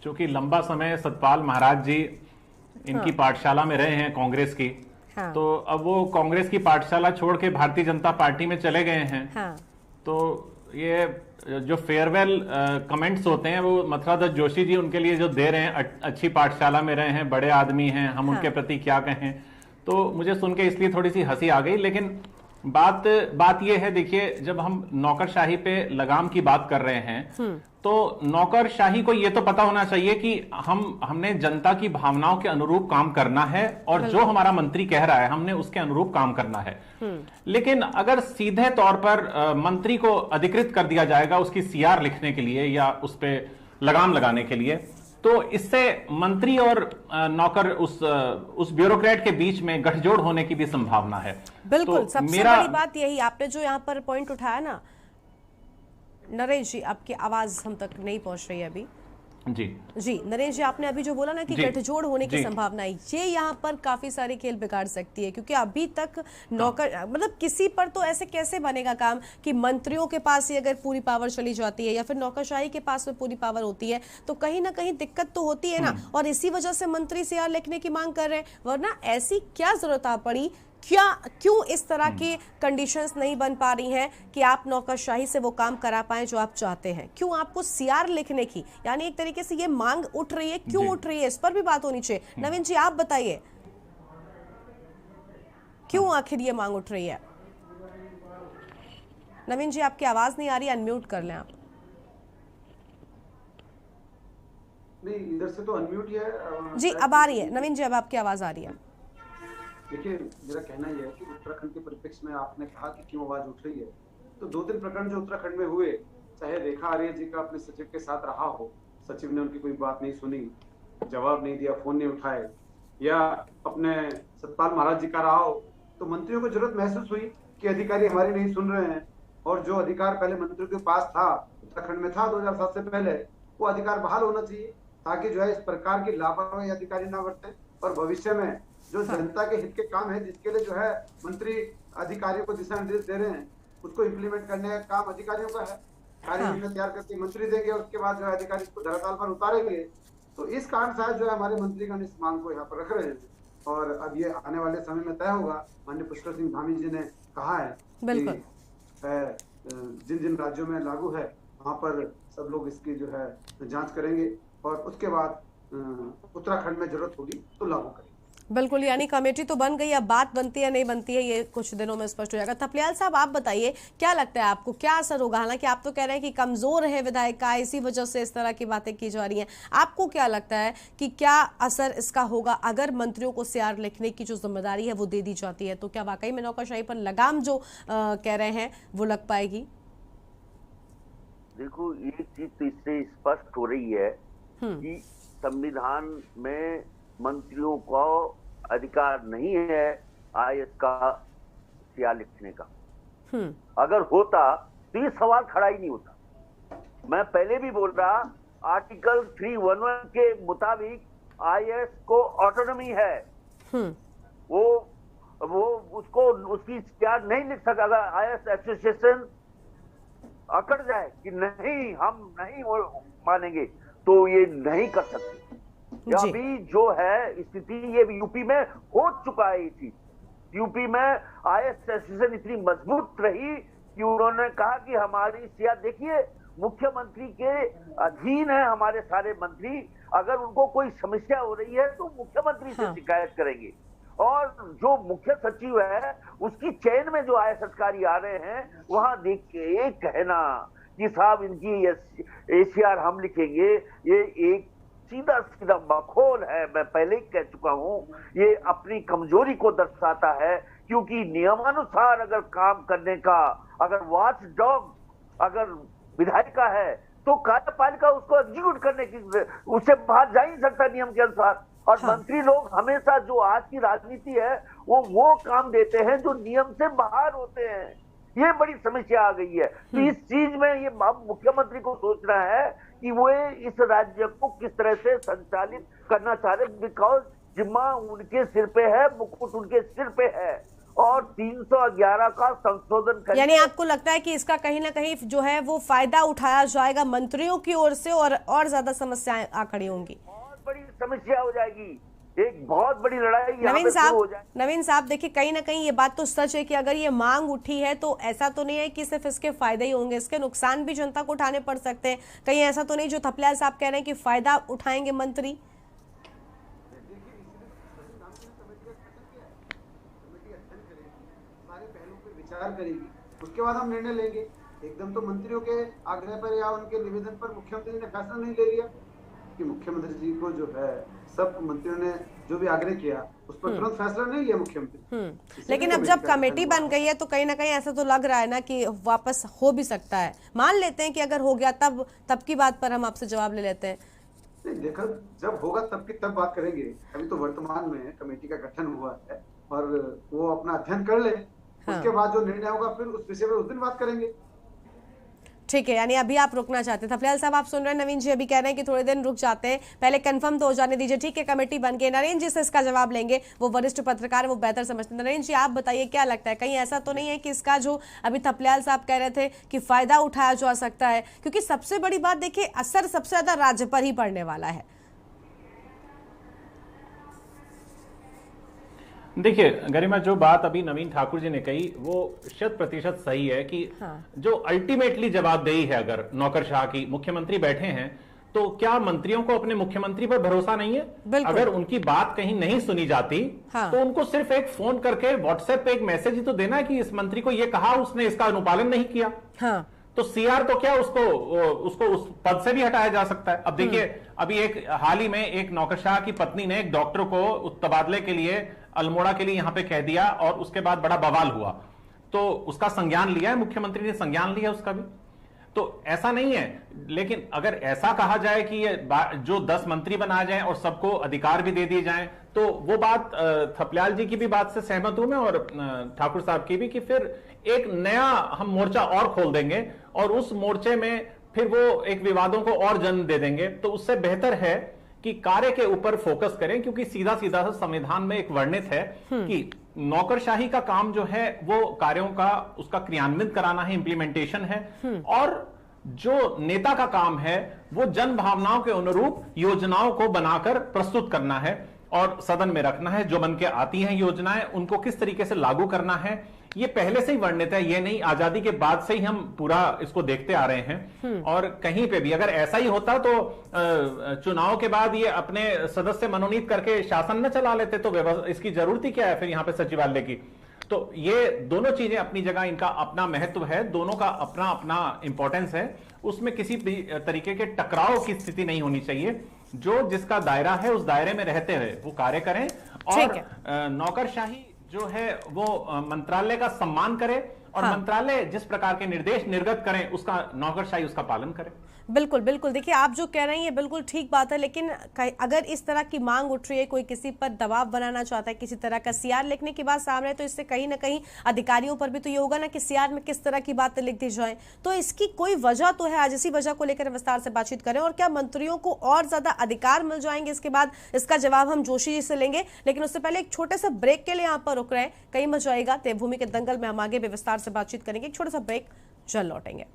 चूंकि लंबा समय सतपाल महाराज जी इनकी पाठशाला में रहे हैं कांग्रेस की, हाँ। तो अब वो कांग्रेस की पाठशाला छोड़ के भारतीय जनता पार्टी में चले गए हैं, हाँ। तो ये जो फेयरवेल कमेंट्स होते हैं वो मथुरा दत्त जोशी जी उनके लिए जो दे रहे हैं, अच्छी पाठशाला में रहे हैं, बड़े आदमी हैं, हम उनके प्रति क्या कहें, तो मुझे सुन के इसलिए थोड़ी सी हंसी आ गई। लेकिन बात ये है, देखिए जब हम नौकरशाही पे लगाम की बात कर रहे हैं तो नौकरशाही को ये तो पता होना चाहिए कि हमने जनता की भावनाओं के अनुरूप काम करना है और जो हमारा मंत्री कह रहा है हमने उसके अनुरूप काम करना है। लेकिन अगर सीधे तौर पर मंत्री को अधिकृत कर दिया जाएगा उसकी सीआर लिखने के लिए या उस पे लगाम लगाने के लिए, तो इससे मंत्री और नौकर उस ब्यूरोक्रेट के बीच में गठजोड़ होने की भी संभावना है। बिल्कुल, तो सबसे बड़ी बात यही आपने जो यहाँ पर पॉइंट उठाया ना नरेश जी, आपकी आवाज हम तक नहीं पहुंच रही है अभी। जी नरेश जी, आपने अभी जो बोला ना कि गठजोड़ होने की संभावना है, ये यहाँ पर काफी सारे खेल बिगाड़ सकती है, क्योंकि अभी तक नौकर मतलब किसी पर तो ऐसे कैसे बनेगा काम कि मंत्रियों के पास ही अगर पूरी पावर चली जाती है या फिर नौकरशाही के पास में पूरी पावर होती है तो कहीं ना कहीं दिक्कत तो होती है ना। और इसी वजह से मंत्री सीआर लिखने की मांग कर रहे हैं, वरना ऐसी क्या जरूरत आ पड़ी, क्यों इस तरह की कंडीशंस नहीं बन पा रही हैं कि आप नौकरशाही से वो काम करा पाएं जो आप चाहते हैं? क्यों आपको सीआर लिखने की, यानी एक तरीके से ये मांग उठ रही है, क्यों उठ रही है, इस पर भी बात होनी चाहिए। नवीन जी आप बताइए, क्यों आखिर ये मांग उठ रही है? नवीन जी आपकी आवाज नहीं आ रही, अनम्यूट कर लें आप। नहीं, इधर से तो अनम्यूट ही है जी, अब आ रही है नवीन जी, अब आपकी आवाज आ रही है। देखिए, मेरा कहना यह है कि उत्तराखंड के परिप्रेक्ष्य में आपने कहा कि क्यों आवाज उठ रही है, तो 2-3 प्रकरण जो उत्तराखंड में हुए, चाहे रेखा आर्य जी का अपने सचिव के साथ रहा हो, सचिव ने उनकी कोई बात नहीं सुनी, जवाब नहीं दिया, फोन नहीं उठाए, या अपने सतपाल महाराज जी का रहा हो, तो मंत्रियों को जरूरत महसूस हुई कि अधिकारी हमारी नहीं सुन रहे हैं, और जो अधिकार पहले मंत्रियों के पास था, उत्तराखंड में था 2007 से पहले, वो अधिकार बहाल होना चाहिए, ताकि जो है इस प्रकार की लापरवाही अधिकारी ना बरतें और भविष्य में जो जनता के हित के काम है, जिसके लिए जो है मंत्री अधिकारियों को दिशा निर्देश दे रहे हैं, उसको इम्प्लीमेंट करने का काम अधिकारियों का है। कार्य योजना तैयार करके मंत्री देंगे, उसके बाद जो है अधिकारी इसको धरातल पर उतारेंगे। तो इस कारण से जो है हमारे मंत्रीगण इस मांग को यहाँ पर रख रहे हैं, और अब ये आने वाले समय में तय होगा। माननीय पुष्कर सिंह धामी जी ने कहा है कि जिन जिन राज्यों में लागू है वहाँ पर सब लोग इसकी जो है जांच करेंगे और उसके बाद उत्तराखंड में जरूरत होगी तो लागू करेंगे। बिल्कुल, यानी कमेटी तो बन गई, अब बात बनती है नहीं बनती है ये कुछ दिनों में स्पष्ट हो जाएगा। थपलियाल साहब आप बताइए, क्या लगता है आपको, क्या असर होगा? हालांकि आप तो कह रहे हैं कि कमजोर है विधायिका, इसी वजह से इस तरह की बातें की जा रही हैं, आपको क्या लगता है कि क्या असर इसका होगा अगर मंत्रियों को सीआर लिखने की जो जिम्मेदारी है वो दे दी जाती है? तो क्या वाकई में नौकरशाही पर लगाम जो कह रहे हैं वो लग पाएगी? देखो, एक चीज तो इससे स्पष्ट हो रही है कि संविधान में मंत्रियों को अधिकार नहीं है आईएएस का सीआर लिखने का। अगर होता तो ये सवाल खड़ा ही नहीं होता। मैं पहले भी बोल रहा, आर्टिकल 311 के मुताबिक आईएएस को ऑटोनॉमी है, वो उसको उसकी सीआर नहीं लिख सकता। अगर आईएएस एसोसिएशन अकड़ जाए कि नहीं हम नहीं मानेंगे तो ये नहीं कर सकते। अभी जो है स्थिति ये यूपी में हो चुका है। ये चीज यूपी में आईएएस एसोसिएशन इतनी मजबूत रही कि उन्होंने कहा कि हमारी सीआर, देखिए मुख्यमंत्री के अधीन है हमारे सारे मंत्री, अगर उनको कोई समस्या हो रही है तो मुख्यमंत्री से शिकायत करेंगे। और जो मुख्य सचिव है उसकी चयन में जो आईएएस अधिकारी आ रहे हैं, वहां देख के एक कहना कि साहब इनकी एसीआर हम लिखेंगे, ये एक सीधा सीधा मखौल है। मैं पहले ही कह चुका हूं, ये अपनी कमजोरी को दर्शाता है, क्योंकि नियमानुसार अगर काम करने का, अगर वॉच डॉग अगर विधायिका है तो कार्यपालिका उसको एग्जीक्यूट करने की, उससे बाहर जा ही सकता नियम के अनुसार। और मंत्री लोग हमेशा, जो आज की राजनीति है, वो काम देते हैं जो नियम से बाहर होते हैं। ये बड़ी समस्या आ गई है। तो इस चीज में ये मुख्यमंत्री को सोचना है कि वो इस राज्य को किस तरह से संचालित करना चाह रहे, बिकॉज जिम्मा उनके सिर पे है, मुकुट उनके सिर पे है, और 311 का संशोधन करने, यानी आपको लगता है कि इसका कहीं ना कहीं जो है वो फायदा उठाया जाएगा मंत्रियों की ओर से और ज्यादा समस्याएं आ खड़ी होंगी, बहुत बड़ी समस्या हो जाएगी। एक बहुत बड़ी लड़ाई यहाँ पे शुरू हो जाए। नवीन साहब देखिए, कहीं ना कहीं ये बात तो सच है कि अगर ये मांग उठी है तो ऐसा तो नहीं है कि सिर्फ इसके फायदे ही होंगे, इसके नुकसान भी जनता को उठाने पड़ सकते हैं। कहीं ऐसा तो नहीं जो थपलियाल साहब कह रहे हैं कि फायदा उठाएंगे मंत्री? विचार करेगी, उसके बाद हम निर्णय लेंगे। एकदम तो मंत्रियों के आग्रह पर या उनके निवेदन पर मुख्यमंत्री ने फैसला नहीं ले लिया कि मुख्यमंत्री जी को जो है सब मंत्रियों ने जो भी आग्रह किया उस पर तुरंत फैसला नहीं लिया मुख्यमंत्री। लेकिन अब जब कमेटी बन गई है तो कहीं ना कहीं ऐसा तो लग रहा है ना कि वापस हो भी सकता है। मान लेते हैं कि अगर हो गया तब की बात पर हम आपसे जवाब ले लेते हैं। नहीं, देखो जब होगा तब बात करेंगे। अभी तो वर्तमान में कमेटी का गठन हुआ है और वो अपना अध्ययन कर ले, उसके बाद जो निर्णय होगा फिर उस विषय पर उस दिन बात करेंगे। ठीक है, यानी अभी आप रुकना चाहते हैं। थपलियाल साहब आप सुन रहे हैं, नवीन जी अभी कह रहे हैं कि थोड़े दिन रुक जाते हैं, पहले कंफर्म तो हो जाने दीजिए। ठीक है, कमेटी बन गई, नरेंद्र जी से इसका जवाब लेंगे, वो वरिष्ठ पत्रकार है, वो बेहतर समझते हैं। नरेंद्र जी आप बताइए, क्या लगता है कहीं ऐसा तो नहीं है कि इसका जो अभी थपलियाल साहब कह रहे थे कि फायदा उठाया जा सकता है? क्योंकि सबसे बड़ी बात देखिए, असर सबसे ज्यादा राज्य पर ही पड़ने वाला है। देखिए गरिमा, जो बात अभी नवीन ठाकुर जी ने कही वो 100% सही है कि जो अल्टीमेटली जवाबदेही है, अगर नौकरशाह की मुख्यमंत्री बैठे हैं तो क्या मंत्रियों को अपने मुख्यमंत्री पर भरोसा नहीं है? अगर उनकी बात कहीं नहीं सुनी जाती तो उनको सिर्फ एक फोन करके व्हाट्सएप पे एक मैसेज ही तो देना है कि इस मंत्री को ये कहा, उसने इसका अनुपालन नहीं किया। तो सीआर तो क्या उसको उस पद से भी हटाया जा सकता है। अब देखिए, अभी एक हाल ही में एक नौकरशाह की पत्नी ने एक डॉक्टर को तबादले के लिए अल्मोड़ा के लिए यहां पे कह दिया और उसके बाद बड़ा बवाल हुआ। तो उसका संज्ञान लिया है, मुख्यमंत्री ने संज्ञान लिया उसका भी। तो ऐसा नहीं है, लेकिन अगर ऐसा कहा जाए कि ये जो 10 मंत्री बनाए जाएं और सबको अधिकार भी दे दिए जाएं, तो वो बात थपलियाल जी की भी बात से सहमत हूं मैं और ठाकुर साहब की भी, कि फिर एक नया हम मोर्चा और खोल देंगे और उस मोर्चे में फिर वो एक विवादों को और जन्म दे देंगे। तो उससे बेहतर है कि कार्य के ऊपर फोकस करें, क्योंकि सीधा सीधा संविधान में एक वर्णित है कि नौकरशाही का काम जो है वो कार्यों का उसका क्रियान्वित कराना है, इंप्लीमेंटेशन है, और जो नेता का काम है वो जन भावनाओं के अनुरूप योजनाओं को बनाकर प्रस्तुत करना है और सदन में रखना है। जो बन के आती हैं योजनाएं उनको किस तरीके से लागू करना है, ये पहले से ही वर्णित है। ये नहीं आजादी के बाद से ही हम पूरा इसको देखते आ रहे हैं। और कहीं पे भी अगर ऐसा ही होता तो चुनाव के बाद ये अपने सदस्य मनोनीत करके शासन न चला लेते, तो इसकी जरूरत ही क्या है फिर यहाँ पे सचिवालय की। तो ये दोनों चीजें अपनी जगह, इनका अपना महत्व है, दोनों का अपना अपना इंपॉर्टेंस है। उसमें किसी भी तरीके के टकराव की स्थिति नहीं होनी चाहिए। जो जिसका दायरा है उस दायरे में रहते हुए वो कार्य करें और नौकरशाही जो है वो मंत्रालय का सम्मान करे और मंत्रालय जिस प्रकार के निर्देश निर्गत करें उसका नौकरशाही उसका पालन करे। बिल्कुल बिल्कुल, देखिए आप जो कह रहे हैं ये बिल्कुल ठीक बात है, लेकिन अगर इस तरह की मांग उठ रही है, कोई किसी पर दबाव बनाना चाहता है, किसी तरह का सीआर लिखने की बात सामने है, तो इससे कहीं ना कहीं अधिकारियों पर भी तो ये होगा ना कि सीआर में किस तरह की बातें लिख दी जाए। तो इसकी कोई वजह तो है, आज इसी वजह को लेकर विस्तार से बातचीत करें। और क्या मंत्रियों को और ज्यादा अधिकार मिल जाएंगे इसके बाद? इसका जवाब हम जोशी जी से लेंगे, लेकिन उससे पहले एक छोटे सा ब्रेक के लिए यहाँ पर रुक रहे हैं। कहीं मच जाएगा देवभूमि के दंगल में हम आगे भी विस्तार से बातचीत करेंगे। एक छोटा सा ब्रेक, जल्द लौटेंगे।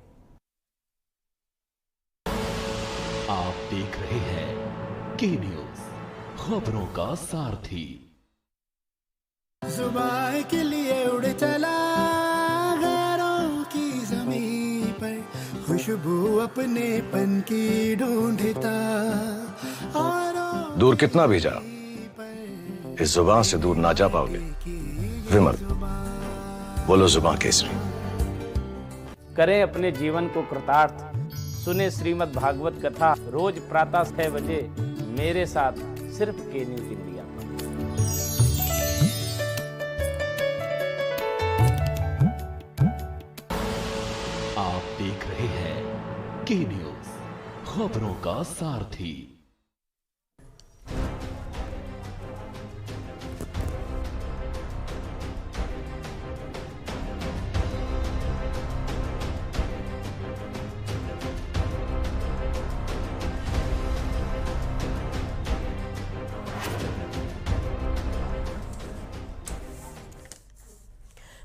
आप देख रहे हैं के न्यूज, खबरों का सारथी। जुबान के लिए उड़ चला गैरों की ज़मीं पर, खुशबू अपने पन की ढूंढता। दूर कितना भी जा, इस जुबान से दूर ना जा पाओगे। विमल, बोलो जुबान केसरी। करें अपने जीवन को कृतार्थ, सुने श्रीमद् भागवत कथा रोज प्रातः 6 बजे मेरे साथ सिर्फ के न्यूज इंडिया पर। आप देख रहे हैं के न्यूज, खबरों का सारथी।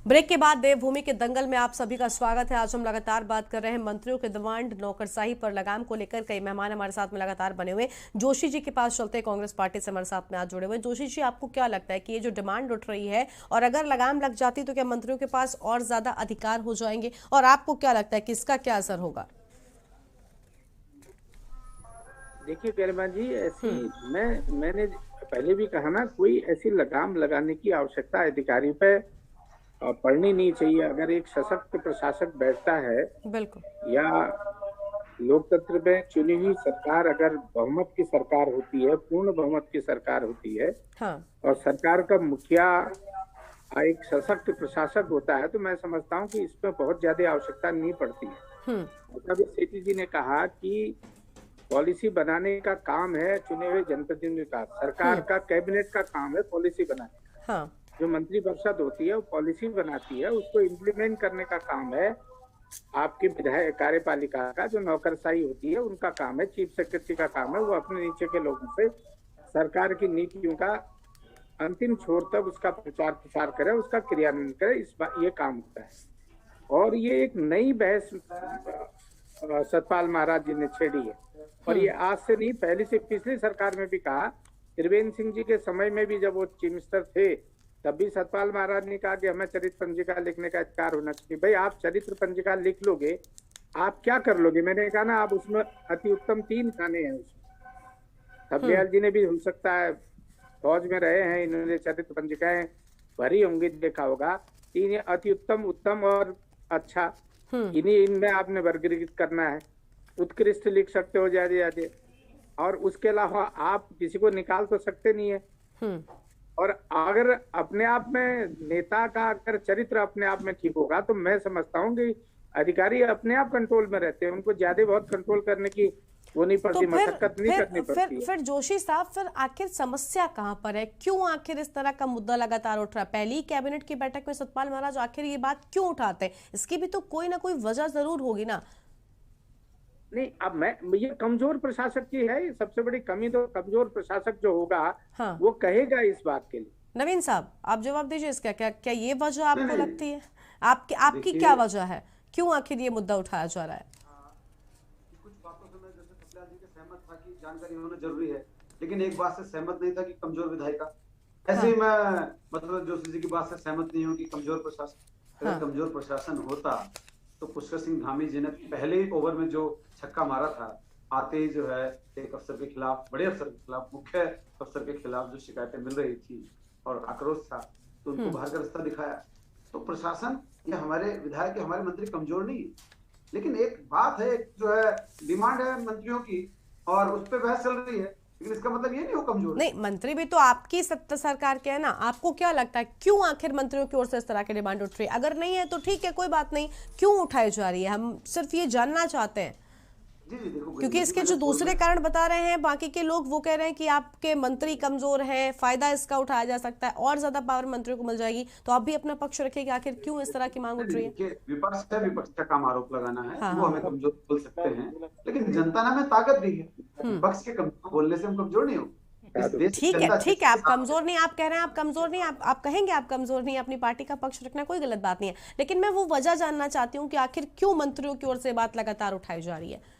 ब्रेक के बाद देवभूमि के दंगल में आप सभी का स्वागत है। आज हम लगातार बात कर रहे हैं मंत्रियों के डिमांड नौकरशाही पर लगाम को लेकर। कई मेहमान हमारे साथ में लगातार बने हुए। जोशी जी के पास चलते, कांग्रेस पार्टी से हमारे साथ में आज जुड़े हुए। जोशी जी, आपको क्या लगता है कि ये जो डिमांड उठ रही है और अगर लगाम लग जाती तो क्या मंत्रियों के पास और ज्यादा अधिकार हो जाएंगे, और आपको क्या लगता है कि इसका क्या असर होगा? देखिए गरिमा जी, ऐसी मैंने पहले भी कहा ना, कोई ऐसी लगाम लगाने की आवश्यकता अधिकारी पे पड़नी नहीं चाहिए। अगर एक सशक्त प्रशासक बैठता है, बिल्कुल, या लोकतंत्र में चुनी हुई सरकार अगर बहुमत की सरकार होती है, पूर्ण बहुमत की सरकार होती है, हाँ, और सरकार का मुखिया एक सशक्त प्रशासक होता है, तो मैं समझता हूँ कि इसमें बहुत ज्यादा आवश्यकता नहीं पड़ती है। अभी सेठी जी ने कहा कि पॉलिसी बनाने का काम है चुने हुए जनप्रतिनिधियों का, सरकार का, कैबिनेट का काम है पॉलिसी बनाने का। हाँ। जो मंत्रिपरिषद होती है वो पॉलिसी बनाती है, उसको इम्प्लीमेंट करने का काम है आपकी विधायक कार्यपालिका का। जो नौकरशाही होती है उनका काम है, चीफ सेक्रेटरी का काम है, वो अपने नीचे के लोगों से सरकार की नीतियों का अंतिम छोर तक उसका प्रचार प्रसार करे, उसका क्रियान्वयन करे, ये काम होता है। और ये एक नई बहस सतपाल महाराज जी ने छेड़ी है, और ये आज से नहीं, पहले से पिछली सरकार में भी कहा। त्रिवेंद्र सिंह जी के समय में भी जब वो चीफ मिनिस्टर थे, तब भी सतपाल महाराज ने कहा कि हमें चरित्र पंजिका लिखने का अधिकार होना चाहिए। भाई, आप चरित्र पंजिका लिख लोगे, आप क्या कर लोगे? मैंने कहा ना, आप उसमें अति उत्तम 3 खाने हैं उसमें। थपलियाल जी ने भी हो सकता है फौज में रहे हैं, इन्होंने चरित्र पंजिकाएं भरी होंगी, देखा होगा। 3 अति उत्तम, उत्तम और अच्छा, इनमें आपने वर्गीकृत करना है। उत्कृष्ट लिख सकते हो ज्यादा, और उसके अलावा आप किसी को निकाल तो सकते नहीं है। और अगर अपने आप में नेता का अगर चरित्र अपने आप में ठीक होगा, तो मैं समझता हूँ कि अधिकारी अपने आप कंट्रोल में रहते हैं, उनको ज्यादा बहुत कंट्रोल करने की वो नहीं पड़ती, मशक्कत नहीं करनी पड़ती है। फिर जोशी साहब, फिर आखिर समस्या कहाँ पर है? क्यों आखिर इस तरह का मुद्दा लगातार उठ रहा है? पहली ही कैबिनेट की बैठक में सतपाल महाराज आखिर ये बात क्यों उठाते हैं? इसकी भी तो कोई ना कोई वजह जरूर होगी ना। नहीं, अब ये कमजोर प्रशासक की है सबसे बड़ी कमी। तो कमजोर प्रशासक जो होगा, हाँ, वो कहेगा इस बात के लिए। नवीन साहब, आप जवाब दीजिए इसका। क्या ये वजह आपको लगती है? आपकी क्या वजह है? क्यों आखिर ये मुद्दा उठाया जा रहा है? कुछ बातों से मैं जैसे थपलियाल जी के सहमत था कि जानकारी होना जरूरी है, लेकिन एक बात से सहमत नहीं था कि कमजोर विधायिका। ऐसे ही मैं मतलब जोशी जी की बात से सहमत नहीं हूँ कि कमजोर प्रशासन। अगर कमजोर प्रशासन होता तो पुष्कर सिंह धामी जी ने पहले ही ओवर में जो छक्का मारा था, आते ही जो है एक अफसर के खिलाफ, बड़े अफसर के खिलाफ, मुख्य अफसर के खिलाफ जो शिकायतें मिल रही थी और आक्रोश था, तो उनको बाहर का रास्ता दिखाया। तो प्रशासन या हमारे विधायक या हमारे मंत्री कमजोर नहीं है, लेकिन एक बात है, जो है डिमांड है मंत्रियों की और उस पर बहस चल रही है, लेकिन इसका मतलब ये नहीं हो कमजोर। नहीं, मंत्री भी तो आपकी सत्ता सरकार के है ना। आपको क्या लगता है क्यों आखिर मंत्रियों की ओर से इस तरह की डिमांड उठ रही है? अगर नहीं है तो ठीक है, कोई बात नहीं, क्यों उठाई जा रही है? हम सिर्फ ये जानना चाहते हैं। क्योंकि इसके जो दूसरे कारण बता रहे हैं बाकी के लोग, वो कह रहे हैं कि आपके मंत्री कमजोर हैं, फायदा इसका उठाया जा सकता है, और ज्यादा पावर मंत्रियों को मिल जाएगी। तो आप भी अपना पक्ष रखिए कि आखिर क्यों इस तरह की मांग उठ रही है? विपक्ष है, विपक्ष का काम आरोप लगाना है। हाँ, वो हमें कमजोर बोल सकते हैं, लेकिन जनता ने हमें ताकत दी है। विपक्ष के कमजोर बोलने से हम कमजोर नहीं हो। ठीक है, आप कमजोर नहीं, आप कह रहे हैं आप कमजोर नहीं, आप कहेंगे आप कमजोर नहीं, अपनी पार्टी का पक्ष रखना कोई गलत बात नहीं है, लेकिन मैं वो वजह जानना चाहती हूँ कि आखिर क्यों मंत्रियों की ओर से बात लगातार उठाई जा रही है।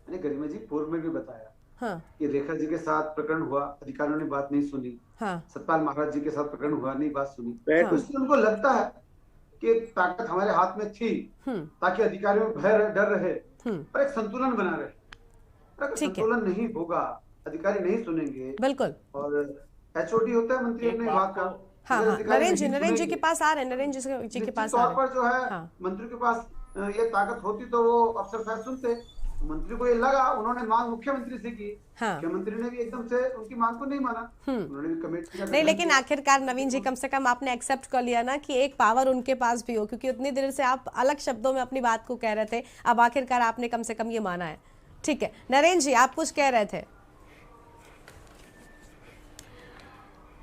मैंने गरिमा जी पूर्व में भी बताया, हाँ, कि रेखा जी के साथ प्रकरण हुआ, अधिकारियों ने बात नहीं सुनी। हाँ, सतपाल महाराज जी के साथ प्रकरण हुआ, नहीं बात सुनी। तो इसलिए उनको लगता है कि ताकत हमारे हाथ में थी ताकि अधिकारियों में भय डर रहे, पर एक संतुलन बना रहे। अगर संतुलन नहीं होगा, अधिकारी नहीं सुनेंगे, बिल्कुल, और एचओडी होता है मंत्री अपने विभाग का। हाँ, नरेंद्र जी के पास आ रहे हैं, नरेंद्र जी के पास तौर पर जो है मंत्री के पास ये ताकत होती तो वो अफसर शायद सुनते। मंत्री को ये लगा, उन्होंने मांग मुख्यमंत्री से की, मुख्यमंत्री ने भी एकदम से उनकी मांग को नहीं माना, उन्होंने भी कमिट किया। नहीं, लेकिन आखिरकार नवीन जी, कम से कम आपने एक्सेप्ट कर लिया ना कि एक पावर उनके पास भी हो, क्योंकि उतनी देर से आप अलग शब्दों में अपनी बात को कह रहे थे, अब आखिरकार आपने कम से कम ये माना है। ठीक है, नरेंद्र जी, आप कुछ कह रहे थे।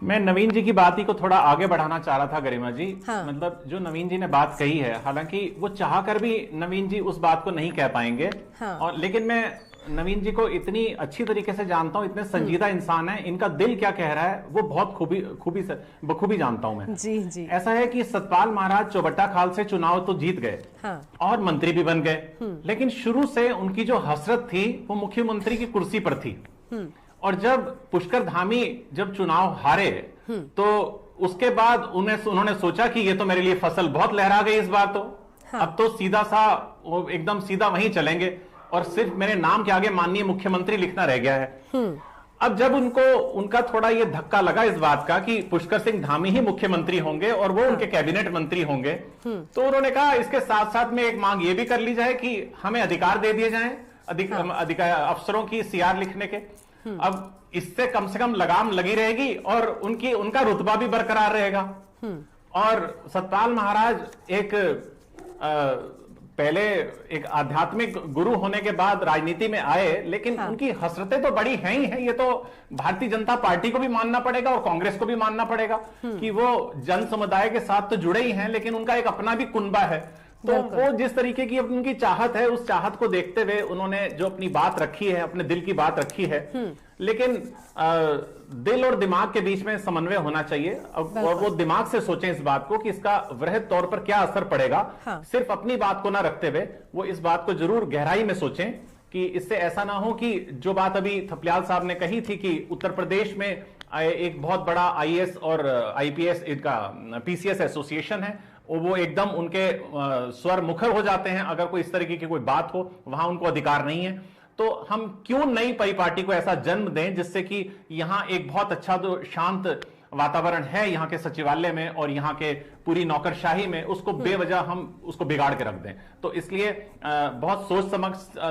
मैं नवीन जी की बात ही को थोड़ा आगे बढ़ाना चाह रहा था गरिमा जी। हाँ। मतलब जो नवीन जी ने बात कही है, हालांकि वो चाहकर भी नवीन जी उस बात को नहीं कह पाएंगे। हाँ। और लेकिन मैं नवीन जी को इतनी अच्छी तरीके से जानता हूं, इतने संजीदा इंसान है, इनका दिल क्या कह रहा है वो बहुत बखूबी जानता हूं मैं। जी जी। ऐसा है कि सतपाल महाराज चौबट्टा खाल से चुनाव तो जीत गए, हाँ। और मंत्री भी बन गए, लेकिन शुरू से उनकी जो हसरत थी वो मुख्यमंत्री की कुर्सी पर थी। और जब पुष्कर धामी जब चुनाव हारे तो उसके बाद उन्होंने सोचा कि ये तो मेरे लिए फसल बहुत लहरा गई इस बार तो, हाँ। अब तो सीधा सा वो एकदम सीधा वहीं चलेंगे और सिर्फ मेरे नाम के आगे माननीय मुख्यमंत्री लिखना रह गया है। अब जब उनका थोड़ा ये धक्का लगा इस बात का कि पुष्कर सिंह धामी ही मुख्यमंत्री होंगे और वो उनके कैबिनेट मंत्री होंगे, तो उन्होंने कहा इसके साथ साथ में एक मांग ये भी कर ली जाए कि हमें अधिकार दे दिए जाएं अफसरों की सीआर लिखने के। अब इससे कम से कम लगाम लगी रहेगी और उनका रुतबा भी बरकरार रहेगा। और सतपाल महाराज एक पहले एक आध्यात्मिक गुरु होने के बाद राजनीति में आए, लेकिन हाँ। उनकी हसरतें तो बड़ी हैं ही हैं। ये तो भारतीय जनता पार्टी को भी मानना पड़ेगा और कांग्रेस को भी मानना पड़ेगा कि वो जन समुदाय के साथ तो जुड़े ही हैं, लेकिन उनका एक अपना भी कुनबा है। तो वो जिस तरीके की उनकी चाहत है, उस चाहत को देखते हुए उन्होंने जो अपनी बात रखी है, अपने दिल की बात रखी है, लेकिन दिल और दिमाग के बीच में समन्वय होना चाहिए। और वो दिमाग से सोचें इस बात को कि इसका वृहद तौर पर क्या असर पड़ेगा। हाँ। सिर्फ अपनी बात को ना रखते हुए वो इस बात को जरूर गहराई में सोचें कि इससे ऐसा ना हो कि जो बात अभी थपलियाल साहब ने कही थी कि उत्तर प्रदेश में एक बहुत बड़ा आईएएस और आईपीएस इनका पीसीएस एसोसिएशन है, वो एकदम उनके स्वर मुखर हो जाते हैं अगर कोई इस तरीके की कोई बात हो, वहां उनको अधिकार नहीं है। तो हम क्यों नई परिपाटी को ऐसा जन्म दें जिससे कि यहां एक बहुत अच्छा जो शांत वातावरण है यहाँ के सचिवालय में और यहाँ के पूरी नौकरशाही में, उसको बेवजह हम उसको बिगाड़ के रख दें। तो इसलिए बहुत सोच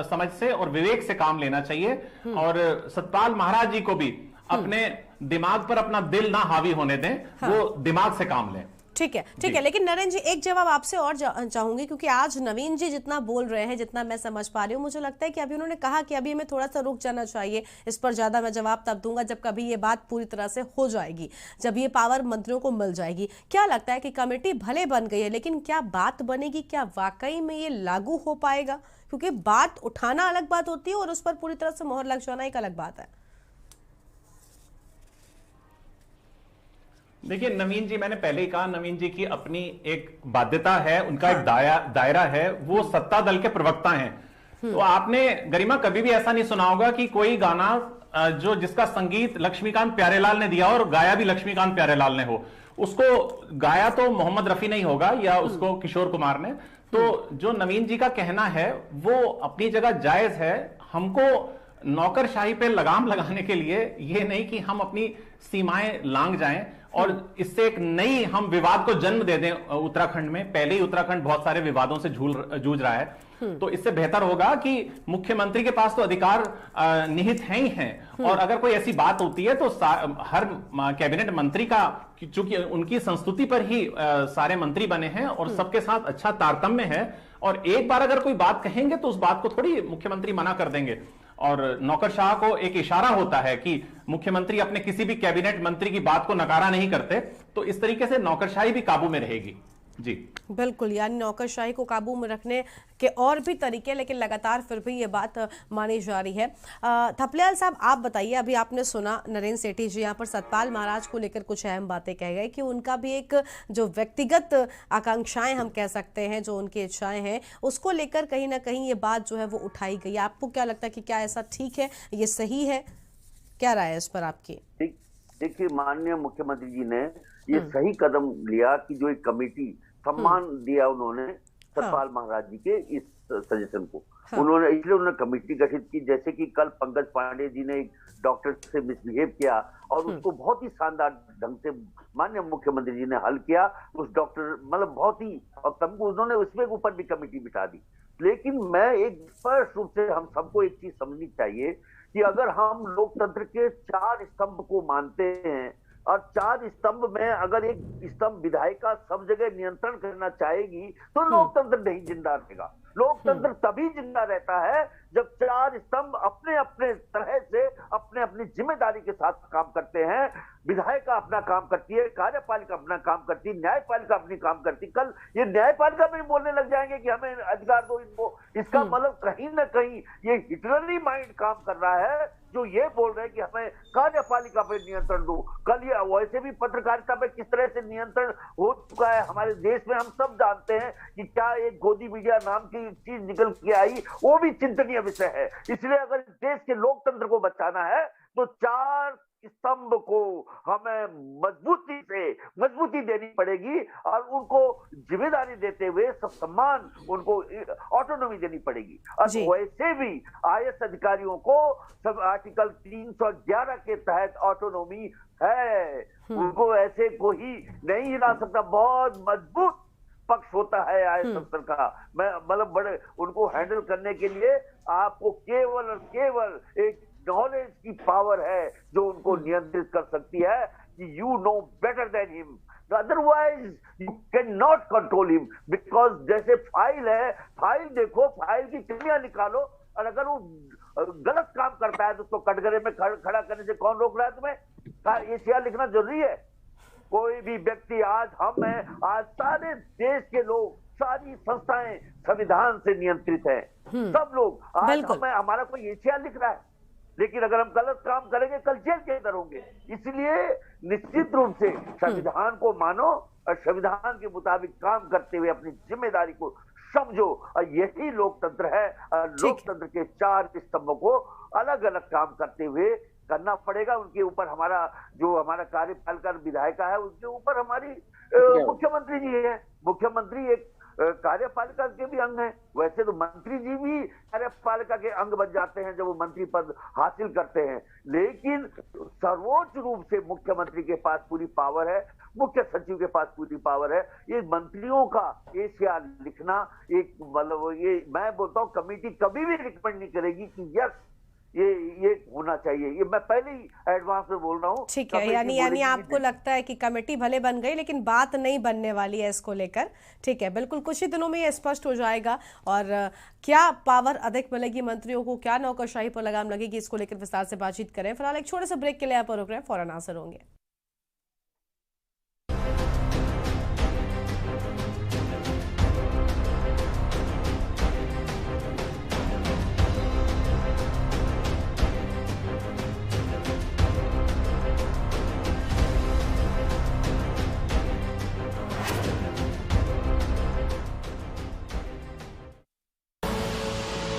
समझ से और विवेक से काम लेना चाहिए। और सतपाल महाराज जी को भी अपने दिमाग पर अपना दिल ना हावी होने दें, वो दिमाग से काम लें। ठीक है। लेकिन नरेंद्र जी एक जवाब आपसे और चाहूंगी, क्योंकि आज नवीन जी जितना बोल रहे हैं, जितना मैं समझ पा रही हूँ, मुझे लगता है कि अभी उन्होंने कहा कि अभी हमें थोड़ा सा रुक जाना चाहिए, इस पर ज्यादा मैं जवाब तब दूंगा जब कभी ये बात पूरी तरह से हो जाएगी, जब ये पावर मंत्रियों को मिल जाएगी। क्या लगता है कि कमेटी भले बन गई है, लेकिन क्या बात बनेगी, क्या वाकई में ये लागू हो पाएगा? क्योंकि बात उठाना अलग बात होती है और उस पर पूरी तरह से मोहर लग जाना एक अलग बात है। देखिए नवीन जी, मैंने पहले ही कहा, नवीन जी की अपनी एक बाध्यता है, उनका एक दायरा है, वो सत्ता दल के प्रवक्ता हैं। तो आपने गरिमा कभी भी ऐसा नहीं सुना होगा कि कोई गाना जिसका संगीत लक्ष्मीकांत प्यारेलाल ने दिया और गाया भी लक्ष्मीकांत प्यारेलाल ने हो, उसको गाया तो मोहम्मद रफी नहीं होगा या उसको किशोर कुमार ने। तो जो नवीन जी का कहना है वो अपनी जगह जायज है। हमको नौकरशाही पे लगाम लगाने के लिए ये नहीं कि हम अपनी सीमाएं लांघ जाएं और इससे एक नई हम विवाद को जन्म दे दें। उत्तराखंड में पहले ही उत्तराखंड बहुत सारे विवादों से जूझ रहा है, तो इससे बेहतर होगा कि मुख्यमंत्री के पास तो अधिकार निहित हैं ही हैं, और अगर कोई ऐसी बात होती है तो हर कैबिनेट मंत्री का, चूंकि उनकी संस्तुति पर ही सारे मंत्री बने हैं और सबके साथ अच्छा तारतम्य है, और एक बार अगर कोई बात कहेंगे तो उस बात को थोड़ी मुख्यमंत्री मना कर देंगे। और नौकरशाह को एक इशारा होता है कि मुख्यमंत्री अपने किसी भी कैबिनेट मंत्री की बात को नकारा नहीं करते, तो इस तरीके से नौकरशाही भी काबू में रहेगी। जी बिल्कुल, यानी नौकरशाही को काबू में रखने के और भी तरीके, लेकिन लगातार फिर भी ये बात मानी जा रही है। थपलियाल साहब आप बताइए, अभी आपने सुना नरेंद्र सेठी जी यहाँ पर सतपाल महाराज को लेकर कुछ अहम बातें कह गए कि उनका भी एक जो व्यक्तिगत आकांक्षाएं हम कह सकते हैं, जो उनकी इच्छाएं हैं, उसको लेकर कहीं ना कहीं ये बात जो है वो उठाई गई। आपको क्या लगता है कि क्या ऐसा ठीक है, ये सही है? क्या राय है इस पर आपकी? देखिए, माननीय मुख्यमंत्री जी ने ये सही कदम लिया कि जो एक कमेटी सम्मान दिया उन्होंने सतपाल महाराज जी के इस सजेशन को, उन्होंने इसलिए उन्होंने कमेटी गठित की। जैसे कि कल पंकज पांडे जी ने एक डॉक्टर से मिसबिहेव किया और उसको बहुत ही शानदार ढंग से माननीय मुख्यमंत्री जी ने हल किया। उस डॉक्टर मतलब बहुत ही, और तब उन्होंने उसके ऊपर भी कमेटी बिठा दी। लेकिन मैं एक स्पष्ट रूप से हम सबको एक चीज समझनी चाहिए कि अगर हम लोकतंत्र के 4 स्तंभ को मानते हैं और 4 स्तंभ में अगर एक स्तंभ विधायिका सब जगह नियंत्रण करना चाहेगी तो लोकतंत्र नहीं जिंदा रहेगा। लोकतंत्र तभी जिंदा रहता है जब चार स्तंभ अपने अपने तरह से अपने अपनी जिम्मेदारी के साथ काम करते हैं, विधायिका अपना काम करती है, कार्यपालिका अपना काम करती है, न्यायपालिका अपनी काम करती है। कल ये न्यायपालिका में बोलने लग जाएंगे कि हमें अधिकार दो इनको, इसका मतलब कहीं ना कहीं ये हिटलरी माइंड काम कर रहा है, जो ये बोल रहे हैं कि हमें कार्यपालिका पे नियंत्रण दो। कल ये वैसे भी पत्रकारिता पे किस तरह से नियंत्रण हो चुका है हमारे देश में, हम सब जानते हैं कि क्या एक गोदी मीडिया नाम की चीज निकल के आई, वो भी चिंतनीय विषय है। इसलिए अगर देश के लोकतंत्र को बचाना है तो चार स्तंभ को हमें मजबूती देनी पड़ेगी और उनको जिम्मेदारी देते हुए सब सम्मान, उनको ऑटोनॉमी देनी पड़ेगी। और वैसे भी आईएएस अधिकारियों को सब आर्टिकल 311 के तहत ऑटोनॉमी है, उनको ऐसे कोई नहीं हिला सकता। बहुत मजबूत पक्ष होता है आईएएस अफसर का। मैं मतलब बड़े उनको हैंडल करने के लिए आपको केवल और केवल एक नॉलेज की पावर है जो उनको नियंत्रित कर सकती है कि you know better than him, otherwise you can not control him. Because जैसे फाइल है, फाइल देखो, फाइल की कमियां निकालो, और अगर वो गलत काम करता है तो उसको कटघरे में खड़ा करने से कौन रोक रहा है तुम्हें? एशिया लिखना जरूरी है। कोई भी व्यक्ति, आज हम हैं, आज सारे देश के लोग, सारी संस्थाएं संविधान से नियंत्रित हैं, सब लोग। आज हमारा कोई एशिया लिख रहा है, लेकिन अगर हम गलत काम करेंगे कल जेल के अंदर होंगे। इसलिए निश्चित रूप से संविधान को मानो और संविधान के मुताबिक काम करते हुए अपनी जिम्मेदारी को समझो, और यही लोकतंत्र है। लोकतंत्र के चार स्तंभों को अलग अलग काम करते हुए करना पड़ेगा। उनके ऊपर हमारा जो हमारा कार्यपालिका विधायिका है, उसके ऊपर हमारी मुख्यमंत्री जी है। मुख्यमंत्री एक कार्यपालिका के भी अंग है। वैसे तो मंत्री जी भी कार्यपालिका के अंग बन जाते हैं जब वो मंत्री पद हासिल करते हैं, लेकिन सर्वोच्च रूप से मुख्यमंत्री के पास पूरी पावर है, मुख्य सचिव के पास पूरी पावर है। ये मंत्रियों का एशिया लिखना एक मतलब, ये मैं बोलता हूँ कमेटी कभी भी रिकमेंड नहीं करेगी कि यस ये होना चाहिए। ये मैं पहले ही एडवांस में बोल रहा हूँ। ठीक है, यानी आपको लगता है कि कमेटी भले बन गई लेकिन बात नहीं बनने वाली है इसको लेकर। ठीक है, बिल्कुल कुछ ही दिनों में ये स्पष्ट हो जाएगा और क्या पावर अधिक मिलेगी मंत्रियों को, क्या नौकरशाही पर लगाम लगेगी, इसको लेकर विस्तार से बातचीत करें। फिलहाल एक छोटे से ब्रेक के लिए आप रुक रहे हैं, फौरन हाजिर होंगे।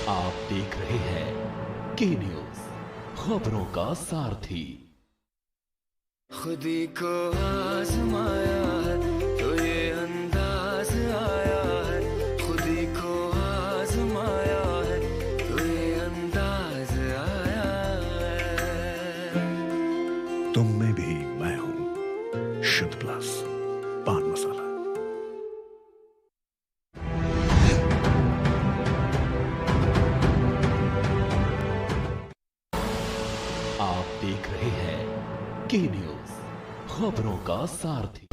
आप देख रहे हैं के न्यूज, खबरों का सारथी। खुदी को आजमाया है तो ये अंदाज आया है, खुदी को आजमाया है तो ये अंदाज आया है। तुम में भी मैं हूं, शुद्ध प्लस पान मसाला। देख रहे हैं के न्यूज, खबरों का सारथी।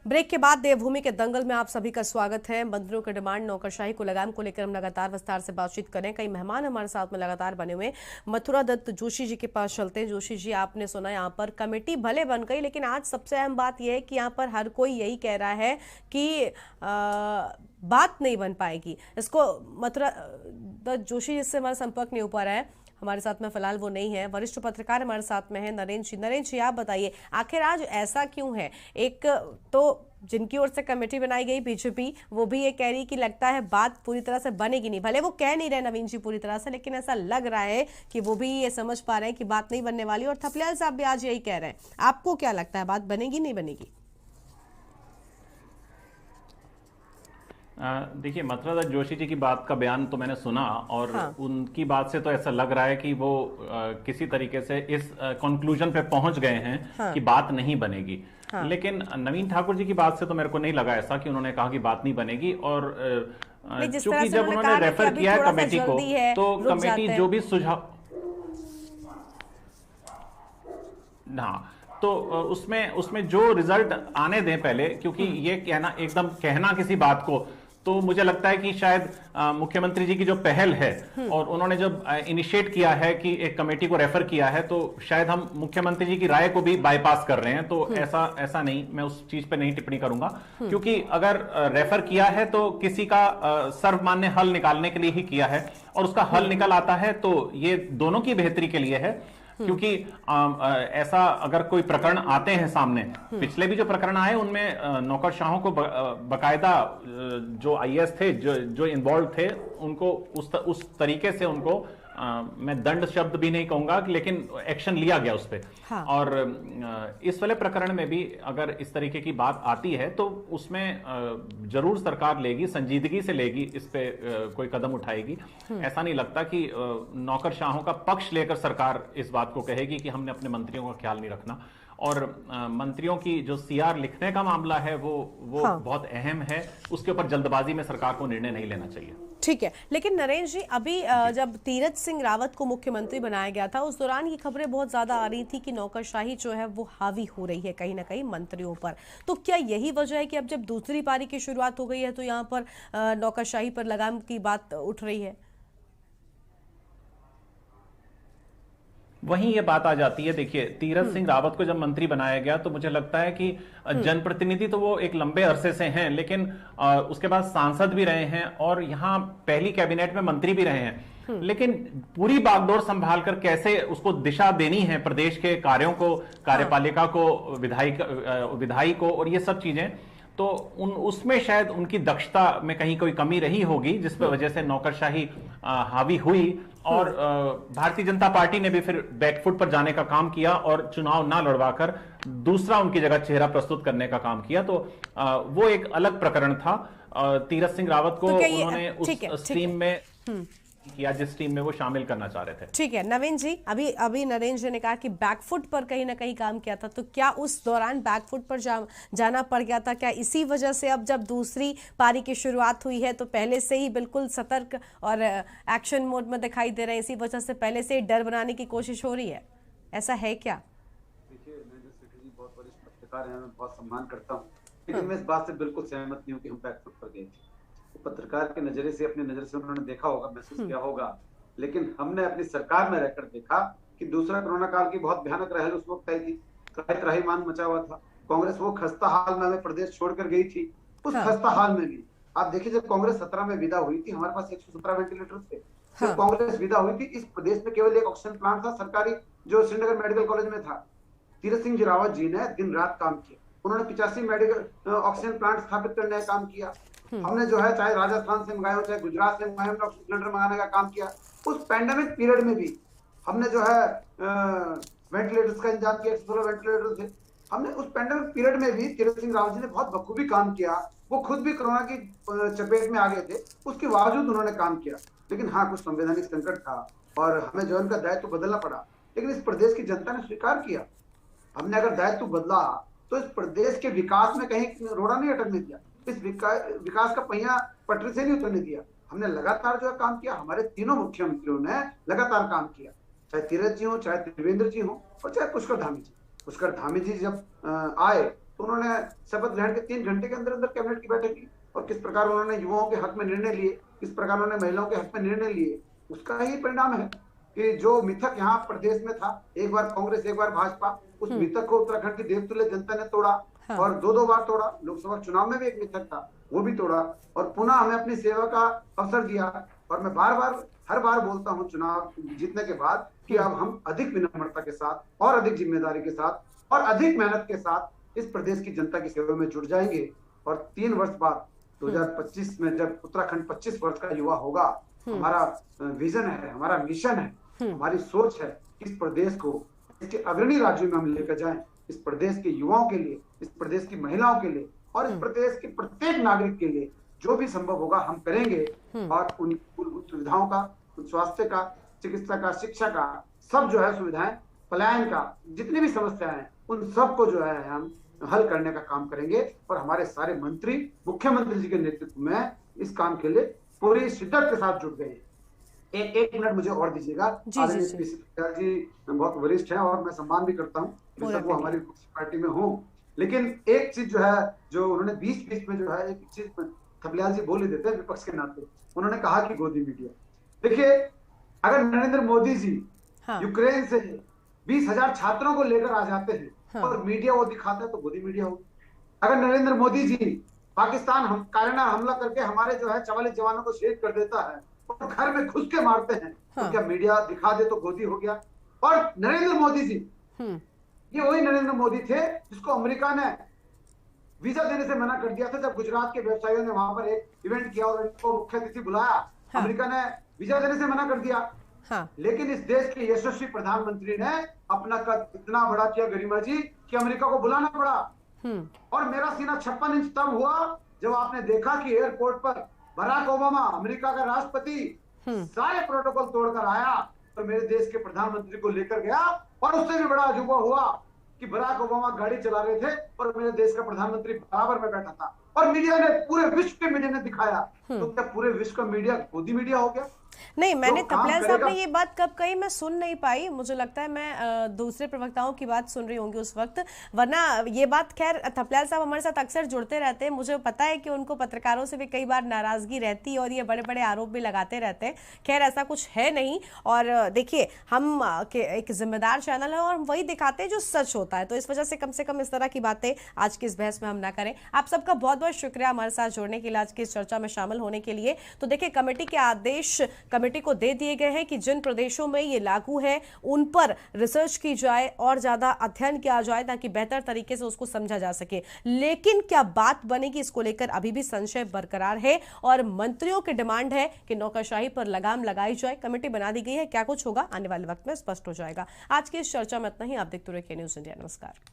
ब्रेक के बाद देवभूमि के दंगल में आप सभी का स्वागत है। मंत्रियों के डिमांड नौकरशाही को लगाम को लेकर हम लगातार विस्तार से बातचीत करें। कई मेहमान हमारे साथ में लगातार बने हुए। मथुरा दत्त जोशी जी के पास चलते हैं। जोशी जी, आपने सुना यहाँ पर कमेटी भले बन गई, लेकिन आज सबसे अहम बात यह है कि यहाँ पर हर कोई यही कह रहा है कि बात नहीं बन पाएगी। इसको मथुरा दत्त जोशी जिससे हमारा संपर्क नहीं हो पा रहा है, हमारे साथ में फिलहाल वो नहीं है। वरिष्ठ पत्रकार हमारे साथ में है नरेंद्र जी। नरेंद्र जी, आप बताइए आखिर आज ऐसा क्यों है? एक तो जिनकी ओर से कमेटी बनाई गई बीजेपी, वो भी ये कह रही कि लगता है बात पूरी तरह से बनेगी नहीं। भले वो कह नहीं रहे नवीन जी पूरी तरह से, लेकिन ऐसा लग रहा है कि वो भी ये समझ पा रहे हैं कि बात नहीं बनने वाली। और थपलियाल साहब भी आज यही कह रहे हैं। आपको क्या लगता है, बात बनेगी नहीं बनेगी? देखिए, मथुरा दत्त जोशी जी की बात का बयान तो मैंने सुना और उनकी बात से तो ऐसा लग रहा है कि वो किसी तरीके से इस कंक्लूजन पे पहुंच गए हैं कि बात नहीं बनेगी। लेकिन नवीन ठाकुर जी की बात से तो मेरे को नहीं लगा ऐसा कि उन्होंने कहा कि बात नहीं बनेगी। और चूंकि जब उन्होंने रेफर किया है कमेटी को, तो कमेटी जो भी सुझाव, हाँ, तो उसमें जो रिजल्ट आने दें पहले, क्योंकि ये कहना किसी बात को, तो मुझे लगता है कि शायद मुख्यमंत्री जी की जो पहल है और उन्होंने जब इनिशिएट किया है कि एक कमेटी को रेफर किया है, तो शायद हम मुख्यमंत्री जी की राय को भी बाईपास कर रहे हैं। तो ऐसा नहीं, मैं उस चीज पे नहीं टिप्पणी करूंगा, क्योंकि अगर रेफर किया है तो किसी का सर्वमान्य हल निकालने के लिए ही किया है, और उसका हल निकल आता है तो ये दोनों की बेहतरी के लिए है। क्योंकि ऐसा अगर कोई प्रकरण आते हैं सामने, पिछले भी जो प्रकरण आए उनमें नौकरशाहों को बकायदा जो आईएएस थे जो इन्वॉल्व थे, उनको उस तरीके से उनको मैं दंड शब्द भी नहीं कहूंगा, लेकिन एक्शन लिया गया उस पर। हाँ। और इस वाले प्रकरण में भी अगर इस तरीके की बात आती है तो उसमें जरूर सरकार लेगी, संजीदगी से लेगी, इस पे कोई कदम उठाएगी। ऐसा नहीं लगता कि नौकरशाहों का पक्ष लेकर सरकार इस बात को कहेगी कि हमने अपने मंत्रियों का ख्याल नहीं रखना। और मंत्रियों की जो सीआर लिखने का मामला है वो हाँ। बहुत अहम है, उसके ऊपर जल्दबाजी में सरकार को निर्णय नहीं लेना चाहिए। ठीक है, लेकिन नरेंद्र जी, अभी जब तीरथ सिंह रावत को मुख्यमंत्री बनाया गया था, उस दौरान ये खबरें बहुत ज्यादा आ रही थी कि नौकरशाही जो है वो हावी हो रही है कहीं ना कहीं मंत्रियों पर। तो क्या यही वजह है कि अब जब दूसरी पारी की शुरुआत हो गई है तो यहाँ पर नौकरशाही पर लगाम की बात उठ रही है? वहीं ये बात आ जाती है। देखिए, तीरथ सिंह रावत को जब मंत्री बनाया गया तो मुझे लगता है कि जनप्रतिनिधि तो वो एक लंबे अरसे से हैं, लेकिन उसके बाद सांसद भी रहे हैं और यहाँ पहली कैबिनेट में मंत्री भी रहे हैं। लेकिन पूरी बागडोर संभाल कर कैसे उसको दिशा देनी है प्रदेश के कार्यों को, कार्यपालिका को, विधायी को, और ये सब चीजें, तो उसमें शायद उनकी दक्षता में कहीं कोई कमी रही होगी, जिस वजह से नौकरशाही हावी हुई। और भारतीय जनता पार्टी ने भी फिर बैकफुट पर जाने का काम किया और चुनाव ना लड़वाकर दूसरा उनकी जगह चेहरा प्रस्तुत करने का काम किया। तो वो एक अलग प्रकरण था। तीरथ सिंह रावत को तो उन्होंने उस स्ट्रीम में किया जिस टीम में वो शामिल करना चाह रहे थे। ठीक है नवीन जी, अभी नरेंद्र जी ने कहा कि बैकफुट पर कहीं ना कहीं काम किया था, तो क्या उस दौरान बैकफुट पर जाना पड़ गया था? क्या इसी वजह से अब जब दूसरी पारी की शुरुआत हुई है तो पहले से ही बिल्कुल सतर्क और एक्शन मोड में दिखाई दे रहे हैं, इसी वजह से पहले से ही डर बनाने की कोशिश हो रही है, ऐसा है क्या? देखिए, नरेंद्र सेठी जी बहुत वरिष्ठ पत्रकार हैं, मैं बहुत सम्मान करता हूँ, लेकिन मैं इस बात से बिल्कुल सहमत नहीं हूँ कि हम बैकफुट पर गए थे। पत्रकार के नजरिए से, अपनी नजर से उन्होंने देखा होगा, महसूस किया होगा, लेकिन हमने अपनी सरकार में रहकर देखा कि दूसरा कोरोना काल की बहुत भयानक रहल उस वक्त आई थी, त्राहिमाम मचा हुआ था। कांग्रेस वो खस्ता हाल में हमें प्रदेश छोड़कर गई थी। उस खस्ता हाल में भी आप देखिए, जब कांग्रेस 17 में विदा हुई थी, हमारे पास 117 वेंटिलेटर थे। जब कांग्रेस विदा हुई थी, इस प्रदेश में केवल एक ऑक्सीजन प्लांट था सरकारी, जो श्रीनगर मेडिकल कॉलेज में था। तीरथ सिंह रावत जी ने दिन रात काम किया, उन्होंने 85 मेडिकल ऑक्सीजन प्लांट स्थापित करने का काम किया। हमने जो है, चाहे राजस्थान से मंगाए हो, चाहे गुजरात से मंगाए, हमने ऑक्सीजन सिलेंडर मंगाने का काम किया। उस पैंडेमिक पीरियड में भी हमने जो है वेंटिलेटर्स का इंतजाम किया, 116 वेंटिलेटर थे। हमने उस पैंडेमिक पीरियड में भी तीरथ सिंह रावत जी ने बहुत बखूबी काम किया। वो खुद भी कोरोना की चपेट में आ गए थे, उसके बावजूद उन्होंने काम किया। लेकिन हाँ, कुछ संवैधानिक संकट था और हमें जो उनका दायित्व बदलना पड़ा, लेकिन इस प्रदेश की जनता ने स्वीकार किया। हमने अगर दायित्व बदला तो इस प्रदेश के विकास में कहीं रोड़ा नहीं अटकने दिया, इस विकास का पहिया पटरी से नहीं उतरने दिया। हमने लगातार जो है काम किया, हमारे तीनों मुख्यमंत्रियों ने लगातार काम किया, चाहे तीरथ जी हो, चाहे त्रिवेंद्र जी हो, और चाहे पुष्कर धामी जी। पुष्कर धामी जी जब आए तो उन्होंने शपथ ग्रहण के 3 घंटे के अंदर अंदर कैबिनेट की बैठक की, और किस प्रकार उन्होंने युवाओं के हक में निर्णय लिए, किस प्रकार उन्होंने महिलाओं के हक में निर्णय लिए, उसका ही परिणाम है कि जो मिथक यहाँ प्रदेश में था, एक बार कांग्रेस एक बार भाजपा, उस मिथक को उत्तराखंड की देवतुल्य जनता ने तोड़ा। और 2 बार तोड़ा। लोकसभा चुनाव में भी एक मिथक था, वो भी तोड़ा, और पुनः हमें अपनी सेवा का अवसर दिया। और मैं हर बार बोलता हूँ चुनाव जीतने के बाद कि अब हम अधिक विनम्रता के साथ और अधिक जिम्मेदारी के साथ और अधिक मेहनत के साथ इस प्रदेश की जनता की सेवा में जुट जाएंगे। और 3 वर्ष बाद 2025 में जब उत्तराखंड 25 वर्ष का युवा होगा, हमारा विजन है, हमारा मिशन है, हमारी सोच है कि इस प्रदेश को इसके अग्रणी राज्यों में हम लेकर जाएं, इस प्रदेश के युवाओं के लिए, इस प्रदेश की महिलाओं के लिए और इस प्रदेश के प्रत्येक नागरिक के लिए जो भी संभव होगा हम करेंगे और उन सुविधाओं का, स्वास्थ्य का, चिकित्सा का, शिक्षा का, सब जो है सुविधाएं, पलायन का, जितनी भी समस्याएं हैं उन सबको जो है हम हल करने का काम करेंगे। और हमारे सारे मंत्री मुख्यमंत्री जी के नेतृत्व में इस काम के लिए पूरी शिद्दत के साथ जुट गए। एक मिनट मुझे और दीजिएगा। जी बहुत वरिष्ठ हैं और मैं सम्मान भी करता हूँ वो हमारी पार्टी में हूँ, लेकिन एक चीज जो है, जो उन्होंने बीच में जो है एक चीज थपलियाल जी बोल ही देते हैं विपक्ष के नाते। उन्होंने कहा कि गोदी मीडिया, देखिए अगर नरेंद्र मोदी जी यूक्रेन से 20,000 छात्रों को लेकर आ जाते हैं और मीडिया वो दिखाता है तो गोदी मीडिया होगी। अगर नरेंद्र मोदी जी पाकिस्तान कायराना हमला करके हमारे जो है 44 जवानों को शहीद कर देता है और घर में घुस के मारते हैं तो क्या मीडिया दिखा दे तो गोदी हो गया। और नरेंद्र मोदी जी, ये वही नरेंद्र मोदी थे जिसको अमेरिका ने वीजा देने से मना कर दिया था जब गुजरात के व्यवसायियों ने वहां पर एक इवेंट किया और इनको मुख्य अतिथि बुलाया। अमेरिका ने वीजा देने से मना कर दिया। लेकिन इस देश के यशस्वी प्रधानमंत्री ने अपना कद इतना बड़ा किया गरिमा जी कि अमेरिका को बुलाना पड़ा। और मेरा सीना 56 इंच तब हुआ जब आपने देखा कि एयरपोर्ट पर बराक ओबामा अमेरिका का राष्ट्रपति सारे प्रोटोकॉल तोड़कर आया और मेरे देश के प्रधानमंत्री को लेकर गया। और उससे भी बड़ा अजूबा हुआ कि बराक ओबामा गाड़ी चला रहे थे और मेरे देश का प्रधानमंत्री बराबर में बैठा था और मीडिया ने, पूरे विश्व के मीडिया ने दिखाया। तो क्या पूरे विश्व का मीडिया गोदी मीडिया हो गया? नहीं, मैंने थपलियाल साहब ने ये बात कब कही मैं सुन नहीं पाई। मुझे लगता है मैं दूसरे प्रवक्ताओं की बात सुन रही होंगी उस वक्त, वरना ये बात, खैर थपलियाल साहब हमारे साथ अक्सर जुड़ते रहते हैं। मुझे पता है कि उनको पत्रकारों से भी कई बार नाराजगी रहती है और ये बड़े बड़े आरोप भी लगाते रहते हैं। खैर ऐसा कुछ है नहीं। और देखिए हम एक जिम्मेदार चैनल है और हम वही दिखाते हैं जो सच होता है, तो इस वजह से कम इस तरह की बातें आज की इस बहस में हम ना करें। आप सबका बहुत बहुत शुक्रिया हमारे साथ जुड़ने के लिए, आज की इस चर्चा में शामिल होने के लिए। तो देखिए कमेटी के आदेश कमेटी को दे दिए गए हैं कि जिन प्रदेशों में ये लागू है उन पर रिसर्च की जाए और ज्यादा अध्ययन किया जाए ताकि बेहतर तरीके से उसको समझा जा सके। लेकिन क्या बात बनेगी इसको लेकर अभी भी संशय बरकरार है और मंत्रियों की डिमांड है कि नौकरशाही पर लगाम लगाई जाए। कमेटी बना दी गई है, क्या कुछ होगा आने वाले वक्त में स्पष्ट हो जाएगा। आज की इस चर्चा में इतना ही। आप देखते रहिए के न्यूज़ इंडिया। नमस्कार।